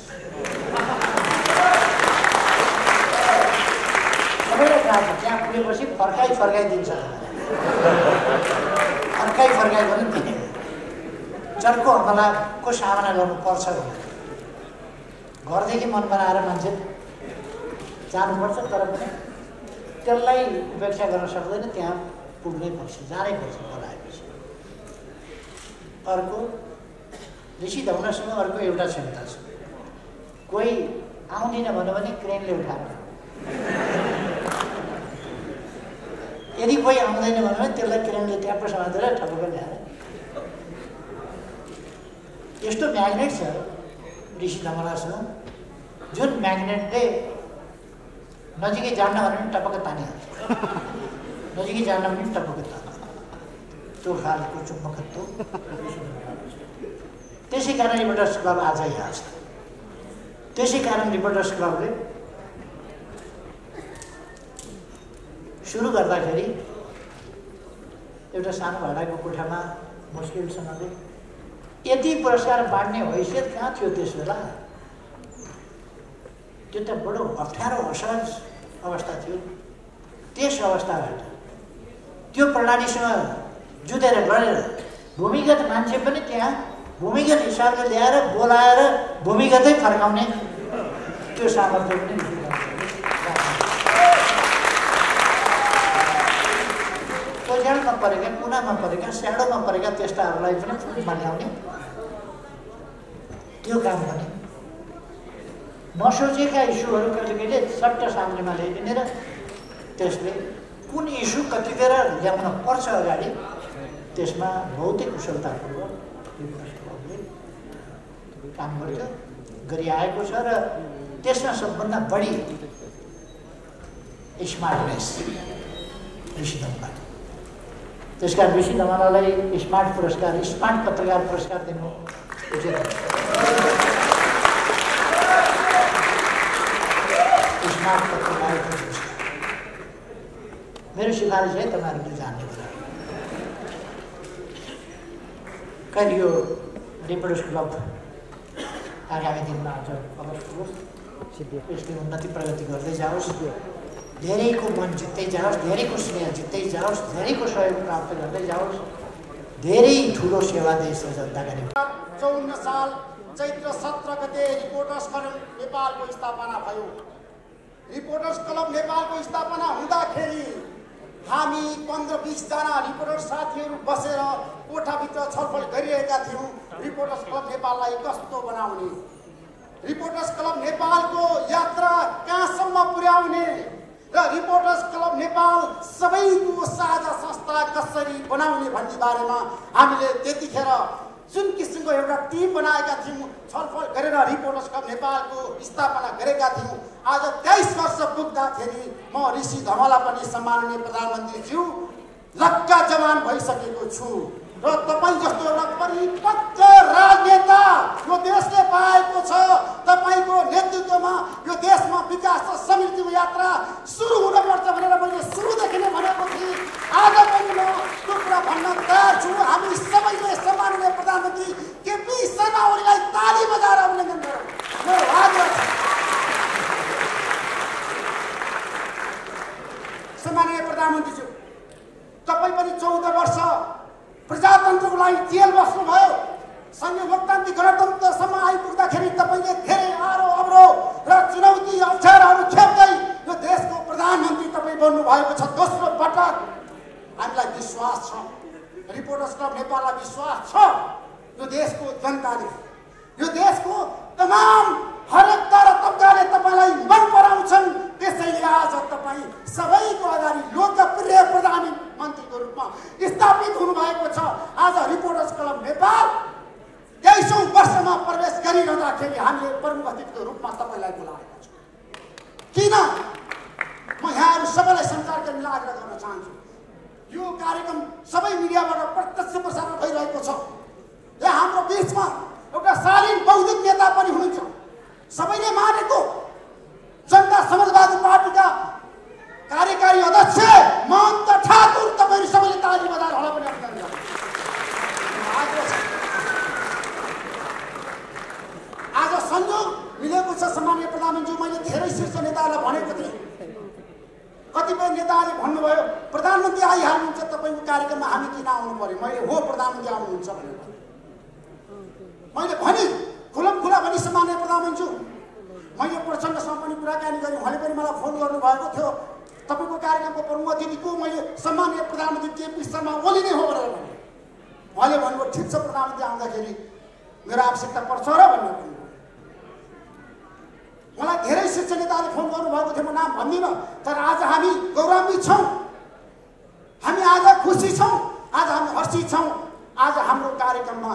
सबैलाई थाहा छ त्यहाँ पुगेपछि फर्काइदिन्छ, फर्काइ पनि दिने चर्को हमलाको सामना गर्नुपर्छ भने घरदेखि मन बनाएर मान्छे जानुपर्छ, तर पनि त्यसलाई उपेक्षा गर्न सक्दैन, त्यहाँ पुग्नै पर्छ, जानै पर्छ बोलाएपछि। अर्को ऋषि धमलासँग अर्को एउटा क्षमता छ, कोही आउँदिन भन्यो भने क्रेनले उठाएर, यदि कोही आउँदैन भन्यो भने त्यसलाई क्रेनले ट्याप्प समातेर ठपक्क ल्याएर, यस्तो म्याग्नेट छ ऋषि धमलासँग, जुन म्याग्नेटले नजिकै जान्न भने पनि टपक्क तानिहाल्छ, नजिकै जान्न भने पनि टपक्क तान्छ, त्यो खालको चुम्बकत्व। त्यसै कारण रिपोर्टर्स क्लब आज यहाँ छ। त्यसै कारण रिपोर्टर्स क्लबले सुरु गर्दाखेरि एउटा सानो भाडाको कोठामा मुस्किलसँगले यति पुरस्कार बाँड्ने हैसियत कहाँ थियो त्यस बेला। त्यो त बडो अप्ठ्यारो असहज अवस्था थियो। त्यस अवस्थाबाट त्यो प्रणालीसँग जुधेर गरेर भूमिगत मान्छे पनि त्यहाँ भूमिगत हिसाबले ल्याएर बोलाएर भूमिगतै फर्काउने त्यो सामर्थ्य पनि कोझ्यालमा परेका, कुनामा परेका, स्याडोमा परेका त्यस्ताहरूलाई पनि बनाउने त्यो काम पनि नसोचेका इस्युहरू कहिले कहिले सट्ट सामनेमा ल्याइदिने र त्यसले कुन इस्यु कतिखेर ल्याउन पर्छ अगाडि त्यसमा बहुतै कुशलतापूर्वक काम गर्छ, गरिआएको छ र त्यसमा सबभन्दा बढी स्मार्टनेस ऋषि धमला। त्यसकारण ऋषि धमलालाई स्मार्ट पुरस्कार, स्मार्ट पत्रकार पुरस्कार दिनु उचित हो। स्मार्ट पत्रकार पुरस्कार मेरो सिफारिस है, तपाईँहरूले जान्ने कुरा। कहिले यो रिपोर्टर्स क्लब आगामी दिनमा आज अगस्त होस्, यसले उन्नति प्रगति गर्दै जाओस्, धेरैको मन जित्दै जाओस्, धेरैको स्नेह जित्दै जाओस्, धेरैको सहयोग प्राप्त गर्दै जाओस्, धेरै ठुलो सेवा देश र जनताका निम्ति। 54 साल चैत्र 17 गते रिपोर्टर्स क्लब नेपालको स्थापना भयो। रिपोर्टर्स क्लब नेपालको स्थापना हुँदाखेरि हामी 15-20 जना रिपोर्टर साथीहरू बसेर कोठाभित्र छलफल गरिरहेका थियौँ, रिपोर्टर्स क्लब नेपाललाई कस्तो बनाउने, रिपोर्टर्स क्लब नेपालको यात्रा कहाँसम्म पुर्याउने र रिपोर्टर्स क्लब नेपाल सबैको साझा संस्था कसरी बनाउने भन्ने बारेमा हामीले त्यतिखेर जुन किसिमको एउटा टिम बनाएका थियौँ, छलफल गरेर रिपोर्टर्स क्लब नेपालको स्थापना गरेका थियौँ। आज 23 वर्ष पुग्दाखेरि म ऋषि धमला पनि सम्माननीय प्रधानमन्त्रीज्यू लक्का जवान भइसकेको छु र तपाईँ जस्तो एउटा परिपक्व राजनेता यो देशले पाएको छ। तपाईँको नेतृत्वमा यो देशमा विकास र समृद्धिको यात्रा सुरु हुनुपर्छ भनेर मैले सुरुदेखि नै भनेको थिएँ। आज पनि म त्यो कुरा भन्न तयार छु। हामी सबैले सम्माननीय प्रधानमन्त्री केपी शर्मा ओलीलाई ताली बजाएर अभिनन्दन गरौँ। मेरो आग्रह छ। सम्माननीय प्रधानमन्त्रीज्यू, तपाईँ पनि 14 वर्ष प्रजातन्त्रको लागि जेल बस्नुभयो। संघीय लोकतान्त्रिक गणतन्त्रसम्म आइपुग्दाखेरि तपाईँले धेरै आरो अवरोध र चुनौती अप्ठ्याराहरू खेप्दै यो देशको प्रधानमन्त्री तपाईँ बन्नुभएको छ। दोस्रो पटक हामीलाई विश्वास छ, रिपोर्टर्स क्लब नेपाललाई विश्वास छ, यो देशको जनताले, यो देशको तमाम हरेक तर तबकाले तपाईँलाई मन पराउँछन्। त्यसैले आज तपाईँ सबैको अगाडि लोकप्रिय प्रधानमन्त्रीको रूपमा स्थापित हुनुभएको छ। आज रिपोर्टर्स क्लब नेपाल 23औं वर्षमा प्रवेश गरिरहँदाखेरि हामीले प्रमुख अतिथिको रूपमा तपाईँलाई बोलाएका छौँ। किन म यहाँहरू सबैलाई सञ्चार गर्ने आग्रह गर्न चाहन्छु। यो कार्यक्रम सबै मिडियाबाट प्रत्यक्ष प्रसारण भइरहेको छ। यहाँ हाम्रो बिचमा एउटा शालीन बौद्धिक नेता पनि हुनुहुन्छ, सबैले मानेको समाजवादी पार्टीका कार्यकारी अध्यक्ष महन्त ठाकुर, तपाईहरु सबैले ताली बजाएर होला पनि अभिनन्दन गर्नु। आज संयोग मिलेको छ सम्माननीय प्रधानमन्त्री, मैले धेरै शीर्ष नेताहरूलाई भनेको थिएँ, कतिपय नेताहरूले भन्नुभयो प्रधानमन्त्री आइहाल्नुहुन्छ तपाईँको कार्यक्रममा हामी किन आउनु पर्यो। मैले हो प्रधानमन्त्री आउनुहुन्छ भनेर मैले भने खुला भने सम्माननीय प्रधानमन्त्री, मैले प्रचण्डसँग पनि कुराकानी गरेँ, उहाँले पनि मलाई फोन गर्नुभएको थियो तपाईँको कार्यक्रमको प्रमुख अतिथिको मैले सम्माननीय प्रधानमन्त्री केपी शर्मा ओली नै हो भनेर भने। उहाँले भन्नुभयो ठिक छ प्रधानमन्त्री आउँदाखेरि मेरो आवश्यकता पर्छ र भन्ने भन्नुभयो। मलाई धेरै शीर्ष नेताले फोन गर्नुभएको थियो, म नाम भन्दिनँ, तर आज हामी गौरवान्वित छौँ, हामी आज खुसी छौँ, आज हामी हर्षित छौँ। आज हाम्रो कार्यक्रममा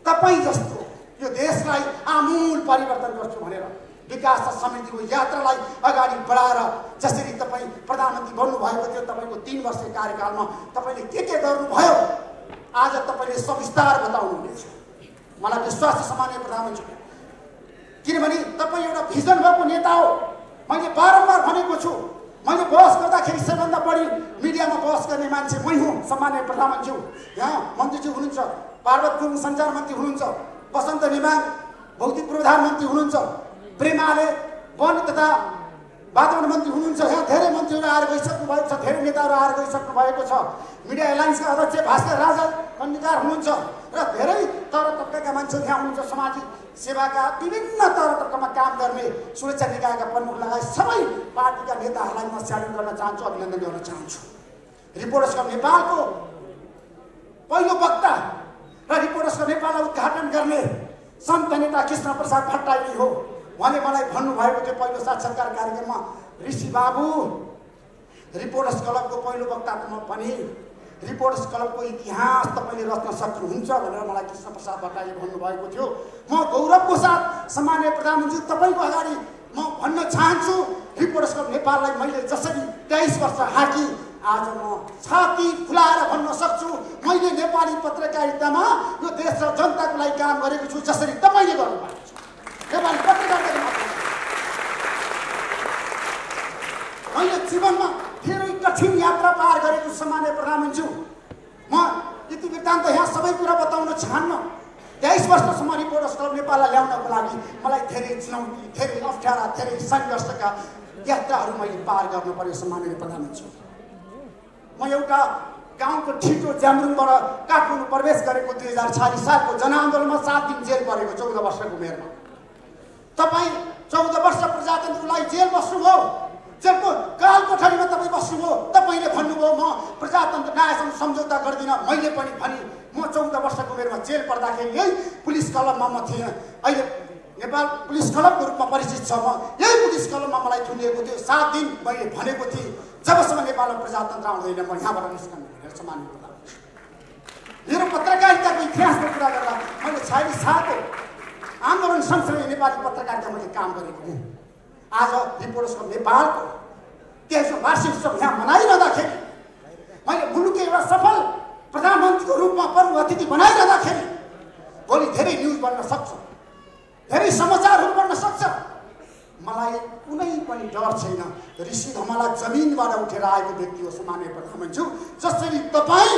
तपाईँ जस्तो यो देशलाई आमूल परिवर्तन गर्छु भनेर विकास समितिको यात्रालाई अगाडि बढाएर जसरी तपाईँ प्रधानमन्त्री बन्नुभएको थियो, तपाईँको 3 वर्ष कार्यकालमा तपाईँले के गर्नुभयो आज तपाईँले सविस्तार बताउनुहुनेछ। मलाई विश्वास छ सम्माननीय प्रधानमन्त्री, किनभने तपाईँ एउटा भिजन भएको नेता हो। मैले बारम्बार भनेको छु, मैले बहस गर्दाखेरि सबैभन्दा बढी मिडियामा बहस गर्ने मान्छे मै हुँ सम्माननीय प्रधानमन्त्री। यहाँ मन्त्रीज्यू हुनुहुन्छ, पार्वत गुरुङ सञ्चार मन्त्री हुनुहुन्छ, बसन्त नेमाङ भौतिक पूर्वाधार मन्त्री हुनुहुन्छ, प्रेमाले वन तथा वातावरण मन्त्री हुनुहुन्छ। यहाँ धेरै मन्त्रीहरू आएर गइसक्नु भएको छ, धेरै नेताहरू आएर गइसक्नु भएको छ। मिडिया एलायन्सका अध्यक्ष भास्कर राजा कन्डिकार हुनुहुन्छ र धेरै तर तबकाका मान्छेहरू यहाँ हुनुहुन्छ। सामाजिक सेवाका विभिन्न तर तबकामा काम गर्ने सुरक्षा निकायका प्रमुख लगायत सबै पार्टीका नेताहरूलाई म स्यालुट गर्न चाहन्छु, अभिनन्दन गर्न चाहन्छु। रिपोर्टर्स क्लब नेपालको पहिलो वक्ता र रिपोर्टर्स क्लब नेपाललाई उद्घाटन गर्ने सन्त नेता कृष्ण प्रसाद भट्टराई हो। उहाँले मलाई भन्नुभएको थियो पहिलो साक्षात्कार कार्यक्रममा, ऋषि बाबु रिपोर्टर्स क्लबको पहिलो वक्ता त म पनि, रिपोर्टर्स क्लबको इतिहास तपाईँले रच्न सक्नुहुन्छ भनेर मलाई कृष्ण प्रसाद भट्टराईले भन्नुभएको थियो। म गौरवको साथ सम्माननीय प्रधानमन्त्री तपाईँको अगाडि म भन्न चाहन्छु, रिपोर्टर्स क्लब नेपाललाई मैले जसरी 23 वर्ष हाँकी आज म छाती फुलाएर भन्न सक्छु मैले नेपाली पत्रकारितामा यो देश र जनताको लागि काम गरेको छु जसरी तपाईँले गर्नुभएको छ। नेपाली पत्रकारिता मैले जीवनमा धेरै कठिन यात्रा पार गरेको सम्माननीय प्रधानमन्त्री। म यति वृत्तान्त यहाँ सबै कुरा बताउन चाहन्न। 23 वर्षसम्म रिपोर्टर्स क्लब नेपाललाई ल्याउनको लागि मलाई धेरै चुनौती, धेरै अप्ठ्यारा, धेरै सङ्घर्षका यात्राहरू मैले पार गर्नु पर्यो सम्माननीय प्रधानमन्त्री। म एउटा गाउँको ठिटो ज्याम्रुङबाट काठमाडौँ प्रवेश गरेको 2046 सालको जनआन्दोलनमा 7 दिन जेल परेको 14 वर्षको उमेरमा। तपाईँ 14 वर्ष प्रजातन्त्रको लागि जेल बस्नुभयो, जेलको काल कोठरीमा तपाईँ बस्नुभयो। तपाईँले भन्नुभयो म प्रजातन्त्र न्यायसँग सम्झौता गर्दिनँ। मैले पनि भने म 14 वर्षको उमेरमा जेल पर्दाखेरि यही पुलिस क्लबमा म थिएँ। अहिले नेपाल पुलिस क्लबको रूपमा परिचित छ। म यही पुलिस क्लबमा मलाई थुनिएको थियो। 7 दिन मैले भनेको थिएँ जबसम्म नेपालमा प्रजातन्त्र आउँदैन म यहाँबाट निस्कनु भनेर सम्माननीय प्रधानमन्त्री। मेरो पत्रकारिताको इतिहासको कुरा गर्दा मैले 46 सालको आन्दोलन सँगसँगै नेपाली पत्रकारिता मैले काम गरेको हुँ। आज रिपोर्टर्स क्लब नेपालको 23औं वार्षिक उत्सव यहाँ मनाइरहँदाखेरि मैले मुलुकको एउटा सफल प्रधानमन्त्रीको रूपमा प्रमुख अतिथि बनाइरहँदाखेरि भोलि धेरै न्युज बन्न सक्छ, धेरै समाचारहरू बन्न सक्छ। मलाई कुनै पनि डर छैन। ऋषि धमाला जमिनबाट उठेर आएको व्यक्ति हो सम्माननीय प्रधानमन्त्री। जसरी तपाईँ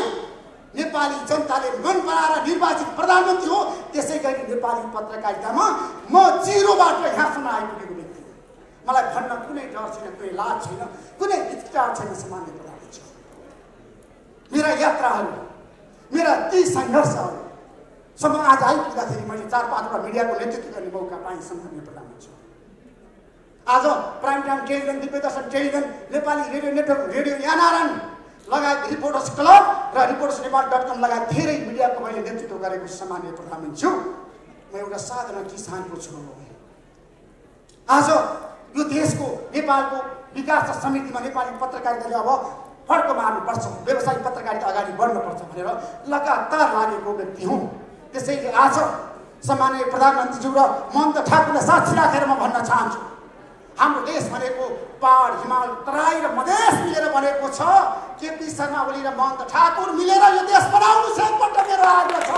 नेपाली जनताले मन बनाएर निर्वाचित प्रधानमन्त्री हो, त्यसै गरी नेपाली पत्रकारितामा म जिरोबाट यहाँसम्म आइपुगेको व्यक्ति हो। मलाई भन्न कुनै डर छैन, कुनै लाज छैन, कुनै हिचकिचाहट छैन सम्माननीय प्रधानमन्त्री। मेरा यात्राहरू, मेरा ती सङ्घर्षहरूसम्म आज आइपुग्दाखेरि मैले 4-5 वटा मिडियाको नेतृत्व गर्ने मौका पाएँ सम्माननीय प्रधानमन्त्री। आज prime time television, Divyadarshan television, Nepali radio network, radio यानारायण लगायत रिपोर्टर्स क्लब र रिपोर्टर्स नेपाल.com लगायत धेरै मिडियाको मैले नेतृत्व गरेको सम्माननीय प्रधानमन्त्री। म एउटा साधारण किसानको छोरो हो। आज यो देशको नेपालको विकास समितिमा नेपाली पत्रकारिताले अब फड्को मार्नुपर्छ, व्यावसायिक पत्रकारिता अगाडि बढ्नुपर्छ भनेर लगातार लागेको व्यक्ति हुँ। त्यसैले आज सम्माननीय प्रधानमन्त्रीज्यू र महन्त ठाकुरलाई साक्षी राखेर म भन्न चाहन्छु, हाम्रो देश भनेको पहाड, हिमाल, तराई र मधेस मिलेर बनेको छ। केपी शर्मा ओली र महन्त ठाकुर मिलेर यो देश बनाउनु छ। एकपल्ट मेरो आग्रह छ।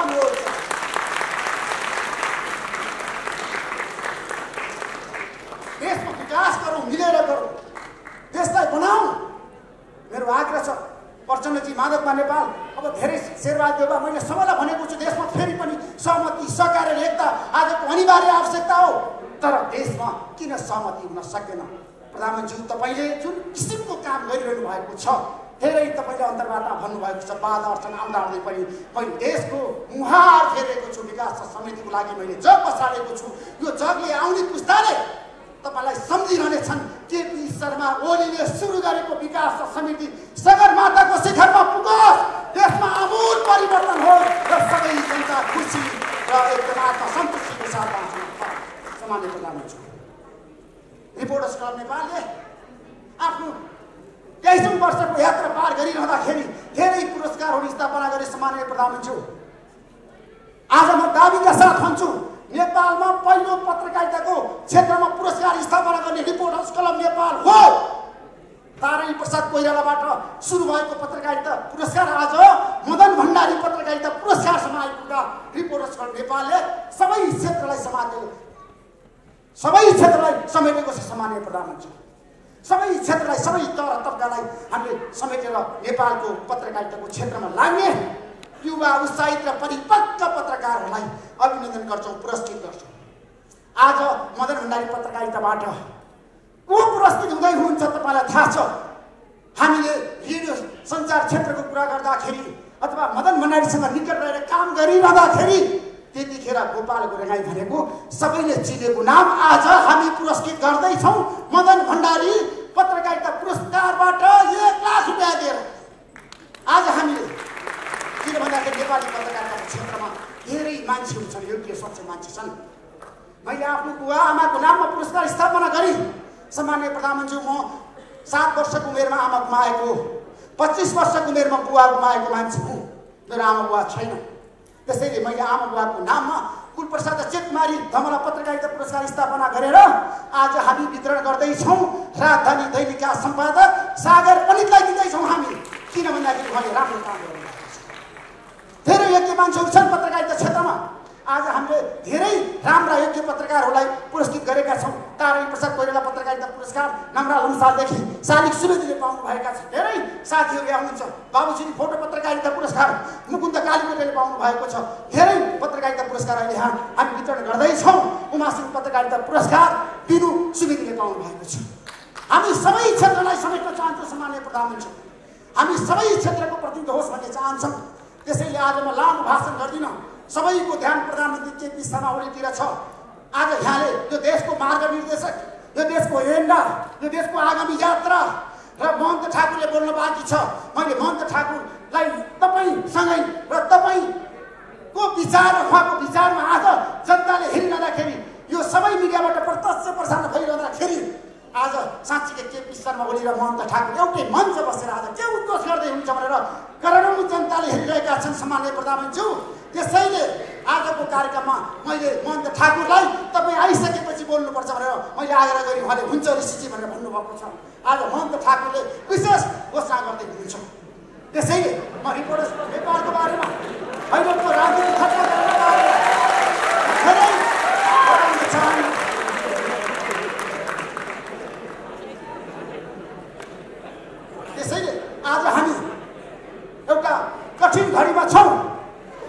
देशको विकास गरौँ, गरौँ, मिलेर गरौँ, देशलाई बनाऊ। मेरो आग्रह छ प्रचण्डजी, माधवमा नेपाल अब धेरै शेरबहादुर देउवा, मैले सबैलाई भनेको छु देशमा फेरि पनि सहमति, सहकार्य, एकता आजको अनिवार्य आवश्यकता हो। तर देशमा किन सहमति हुन सकेन? प्रधानमन्त्री, तपाईँले जुन किसिमको काम गरिरहनु भएको छ, धेरै तपाईँले अन्तर्वार्ता भन्नुभएको छ, बाधा अडचन आउँदा आउँदै पनि मैले देशको मुहार फेरेको छु। विकास समितिको लागि मैले जग बसालेको छु। यो जगले आउने पुस्ताले तपाईँलाई सम्झिरहनेछन्। केपी शर्मा ओलीले सुरु गरेको विकास समिति सगरमाथाको शिखरमा पुगोस्, देशमा आमूल परिवर्तन होस् र सबै जनता खुसी र एकदम आत्मसन्तुष्टिको साथ बाँच्न सामान्य प्रधानमन्त्री। रिपोर्टर्स क्लब नेपालले आफ्नो 23औं वर्षको यात्रा पार गरिरहँदाखेरि धेरै पुरस्कारहरू स्थापना गरे सामान्य प्रधानमन्त्री। आज म दाबीका साथ भन्छु, नेपालमा पहिलो पत्रकारिताको क्षेत्रमा पुरस्कार स्थापना गर्ने रिपोर्टर्स क्लब नेपाल हो। तारानी प्रसाद कोइरालाबाट सुरु भएको पत्रकारिता पुरस्कार आज मदन भण्डारी पत्रकारिता पुरस्कारसम्म आइपुग्दा रिपोर्टर्स क्लब नेपालले सबै क्षेत्रलाई समेटेको छ सामान्य प्रधानमन्त्री। सबै क्षेत्रलाई, सबै तह तबकालाई हामीले समेटेर नेपालको पत्रकारिताको क्षेत्रमा लाग्ने युवा, उत्साहित र परिपक्व पत्रकारहरूलाई अभिनन्दन गर्छौँ, पुरस्कृत गर्छौँ। आज मदन भण्डारी पत्रकारिताबाट को पुरस्कृत हुँदै हुन्छ तपाईँलाई थाहा छ? हामीले रेडियो सञ्चार क्षेत्रको कुरा गर्दाखेरि अथवा मदन भण्डारीसँग निकट रहेर काम गरिरहँदाखेरि त्यतिखेर गोपाल गोरेगाई भनेको सबैले चिनेको नाम आज हामी पुरस्कृत गर्दैछौँ। मदन भण्डारी पत्रकारिता पुरस्कारबाट 1 लाख रुपियाँ दिएर आज हामीले, किन भन्दाखेरि नेपाली पत्रकारिताको क्षेत्रमा धेरै मान्छेहरू छन्, योग्य स्वच्छ मान्छे छन्। मैले आफ्नो बुवा आमाको नाममा पुरस्कार स्थापना गरी सामान्य प्रधानमन्त्री, म 7 वर्षको उमेरमा आमा गुमाएको, 25 वर्षको उमेरमा बुवा गुमाएको मान्छे हुँ। मेरो आमा बुवा छैन, त्यसैले मैले आमा बुवाको नाममा कुलप्रसाद चेतकुमारी धमला पत्रकारिता पुरस्कार स्थापना गरेर आज हामी वितरण गर्दैछौँ। राजधानी दैनिकका सम्पादक सागर पण्डितलाई दिँदैछौँ हामी, किन भन्दाखेरि उहाँले राम्रो काम गर्नुभएको छ। धेरै योग्य मान्छेहरू छन् पत्रकारिता क्षेत्रमा। आज हामीले धेरै राम्रा योग्य पत्रकारहरूलाई पुरस्कृत गरेका छौँ। तारानी प्रसाद कोइराला पत्रकारिता पुरस्कार नम्रा लम्सालदेखि शालिक सुवेदीले पाउनुभएका छन्। धेरै साथीहरू आउनुहुन्छ। बाबुश्री फोटो पत्रकारिता पुरस्कार मुकुन्द कालीकोटेले पाउनु भएको छ। धेरै पत्रकारिता पुरस्कार अहिले हामी वितरण गर्दैछौँ। उमासिंह पत्रकारिता पुरस्कार बिनु सुवेदीले पाउनु भएको छ। हामी सबै क्षेत्रलाई समेट्न चाहन्छौँ सामान्य प्रधानमन्त्री। हामी सबै क्षेत्रको प्रतिनिधि होस् भन्ने चाहन्छौँ। त्यसैले आज म लामो भाषण गर्दिनँ। सबैको ध्यान प्रधानमन्त्री केपी शर्मा ओलीतिर छ। आज यहाँले यो देशको मार्गनिर्देशक, यो देशको एजेन्डा, यो देशको आगामी यात्रा र महन्त ठाकुरले बोल्न बाँकी छ। मैले महन्त ठाकुरलाई तपाईँसँगै र तपाईँको विचार, उहाँको विचारमा आज जनताले हेरिरहँदाखेरि, यो सबै मिडियाबाट प्रत्यक्ष प्रसारण भइरहँदाखेरि आज साँच्चीकै केपी शर्मा ओली र महन्त ठाकुर एउटै मञ्च बसेर आज के उद्घोष गर्दै हुन्छ भनेर करोडौँ जनताले हेरिरहेका छन् सामान्य प्रधानमन्त्री। त्यसैले आजको कार्यक्रममा मैले महन्त ठाकुरलाई तपाईँ आइसकेपछि बोल्नुपर्छ भनेर मैले आग्रह गरेँ। उहाँले हुन्छ ऋषिजी भनेर भन्नुभएको छ। आज महन्त ठाकुरले विशेष घोषणा गर्दै हुनुहुन्छ। त्यसैले म रिपोर्टर्स नेपालको बारेमा, अहिलेको राजनीतिक घटनाक्रमको बारेमा धेरै बताउन चाहन्छु। त्यसैले आज हामी एउटा कठिन घडीमा छौँ।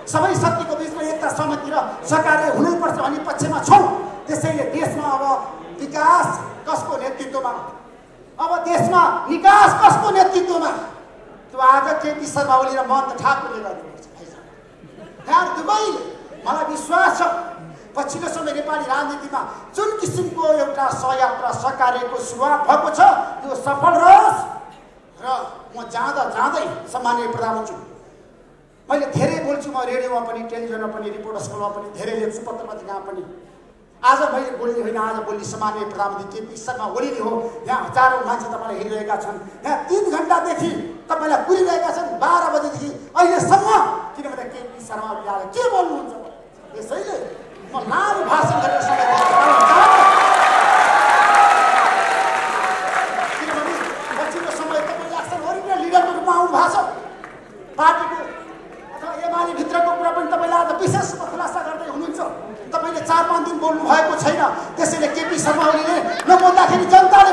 सबै शक्तिको बिचमा एकता, सहमति र सहकार्य हुनुपर्छ भन्ने पक्षमा छौँ। त्यसैले देशमा अब विकास कसको नेतृत्वमा, अब देशमा निकास कसको नेतृत्वमा, त्यो आज केपी शर्मा ओली र महन्त ठाकुरले गर्नुपर्छ। यहाँ दुवैले, मलाई विश्वास छ पछिल्लो समय नेपाली राजनीतिमा जुन किसिमको एउटा सहयात्रा, सहकार्यको सुरुवात भएको छ त्यो सफल रहोस्। र म जाँदै सामान्य प्रधानमन्त्री, मैले धेरै बोल्छु। म रेडियोमा पनि, टेलिभिजनमा पनि, रिपोर्टर्स क्लबमा पनि धेरै लेख्छु, पत्र पत्रिकामा पनि। आज मैले बोल्ने होइन, आज बोल्ने सामान्य प्रधानमन्त्री केपी शर्मा ओलीले हो। यहाँ हजारौँ मान्छे तपाईँलाई हेरिरहेका छन्। यहाँ 3 घन्टादेखि तपाईँलाई कुरिरहेका छन्, 12 बजेदेखि अहिलेसम्म। किनभने केपी शर्मा ओलीले आज के बोल्नुहुन्छ। त्यसैले म लामो भाषण गरेर समय किनभने पछिल्लो समय तपाईँले अक्सर ओरिजिनल लिडरको रूपमा आउनु भएको छ। पार्टीको अथवा एमाले भित्रको कुरा पनि तपाईँले आज विशेष रूपमा खुलासा गर्दै हुनुहुन्छ। तपाईँले 4-5 दिन बोल्नु भएको छैन। त्यसैले केपी शर्मा ओलीले नबोल्दाखेरि जनताले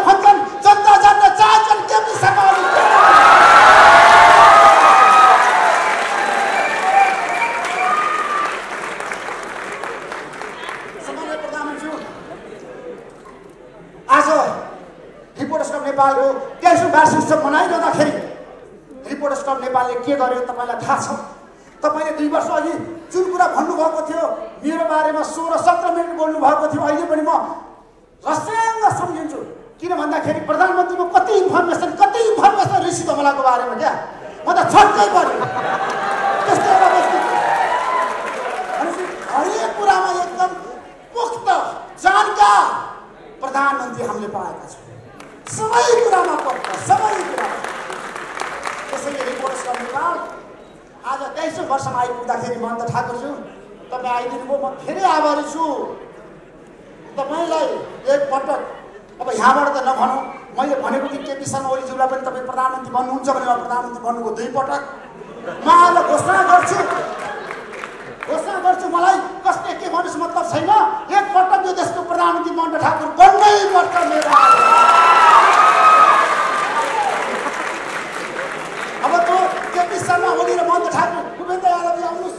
यो 23औं वार्षिक उत्सव मनाइरहँदाखेरि रिपोर्टर्स क्लब नेपालले के गर्यो तपाईँलाई थाहा छ। तपाईँले 2 वर्ष अघि जुन कुरा भन्नुभएको थियो मेरो बारेमा 16-17 मिनट बोल्नु भएको थियो, अहिले पनि म रस्याङ्ग सम्झिन्छु। किन भन्दाखेरि प्रधानमन्त्रीको कति इन्फर्मेसन ऋषि कमलाको बारेमा क्या म त छक्कै पऱ्यो। त्यस्तो एउटा व्यक्ति हरेक कुरामा एकदम पुख्त जानकार प्रधानमन्त्री हामीले पाएका छौँ, सबै कुरामा पक्का, सबै कुरामा। त्यसैले रिपोर्टर्स क्लब नेपाल आज 23औं वर्षमा आइपुग्दाखेरि महेन्द्र ठाकुरज्यू तपाईँ आइदिनु भयो, म धेरै आभारी छु तपाईँलाई। एकपटक अब यहाँबाट त नभनौँ, मैले भनेको थिएँ केपी शर्मा ओलीज्यूलाई पनि तपाईँ प्रधानमन्त्री बन्नुहुन्छ भने प्रधानमन्त्री बन्नुभयो 2 पटक। म आज घोषणा गर्छु मलाई कसले के भन्नुहोस् मतलब छैन, एकपटक यो देशको प्रधानमन्त्री महेन्द्र ठाकुर बन्नै पर्छ मेरो। अब त केपी शर्मा ओली र महेन्द्र ठाकुर भूपेन्द्र यादवजी आउनुहोस्।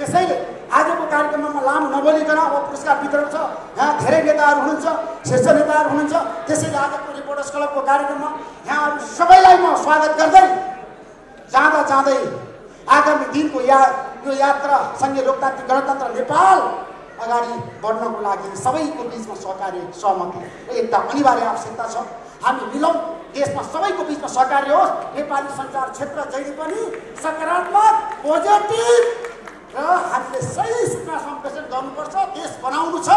त्यसैले आजको कार्यक्रममा म लामो नबोलिकन अब पुरस्कार वितरण छ, यहाँ धेरै नेताहरू हुनुहुन्छ, शीर्ष नेताहरू हुनुहुन्छ। त्यसैले आजको रिपोर्टर्स क्लबको कार्यक्रममा यहाँहरू सबैलाई म स्वागत गर्दै जाँदै आगामी दिनको यो यात्रा सङ्घीय लोकतान्त्रिक गणतन्त्र नेपाल अगाडि बढ्नको लागि सबैको बिचमा सहकार्य, सहमति र एकता अनिवार्य आवश्यकता छ। हामी मिलौँ, देशमा सबैको बिचमा सहकार्य होस्। नेपाली सञ्चार क्षेत्र जहिले पनि सकारात्मक, पोजिटिभ र हामीले सही सूचना सम्प्रेषण गर्नुपर्छ। देश बनाउनु छ,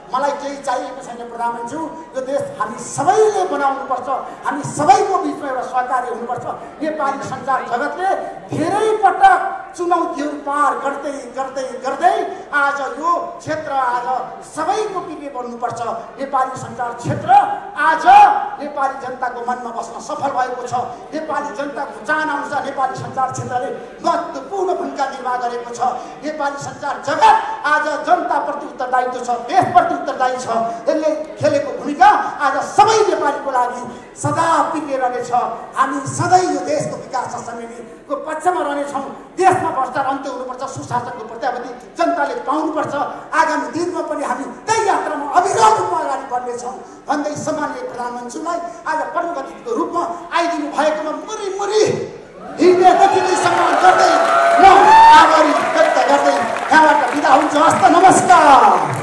मलाई केही चाहिएको छैन प्रधानमन्त्री, यो देश हामी सबैले बनाउनुपर्छ। हामी सबैको बिचमा एउटा सहकार्य हुनुपर्छ। नेपाली सञ्चार जगतले धेरै पटक चुनौतीहरू पार गर्दै आज यो क्षेत्र आज सबैको प्रिय बन्नुपर्छ। नेपाली सञ्चार क्षेत्र आज नेपाली जनताको मनमा बस्न सफल भएको छ। नेपाली जनताको चाहनाअनुसार नेपाली सञ्चार क्षेत्रले महत्त्वपूर्ण भूमिका निर्वाह गरेको छ। नेपाली सञ्चार जगत आज जनताप्रति उत्तरदायित्व छ, देशप्रति उत्तरदायी छ। यसले खेलेको भूमिका आज सबै नेपालीको लागि सदा प्रिय रहनेछ। हामी सधैँ यो देशको विकास र समृद्धिको पक्षमा रहनेछौँ। देशमा भ्रष्टाचार अन्त्य हुनुपर्छ, सुशासनको प्रत्याभूति जनताले पाउनुपर्छ। आगामी दिनमा पनि हामी त्यही यात्रामा अविरल रूपमा अगाडि बढ्नेछौँ भन्दै सम्माननीय प्रधानमन्त्रीलाई आज प्रमुख अतिथिको रूपमा आइदिनु भएकोमा मुरी हृदयदेखि सम्मान गर्दै म आभारी व्यक्त गर्दै यहाँबाट बिदा हुन्छु। हस्त नमस्कार।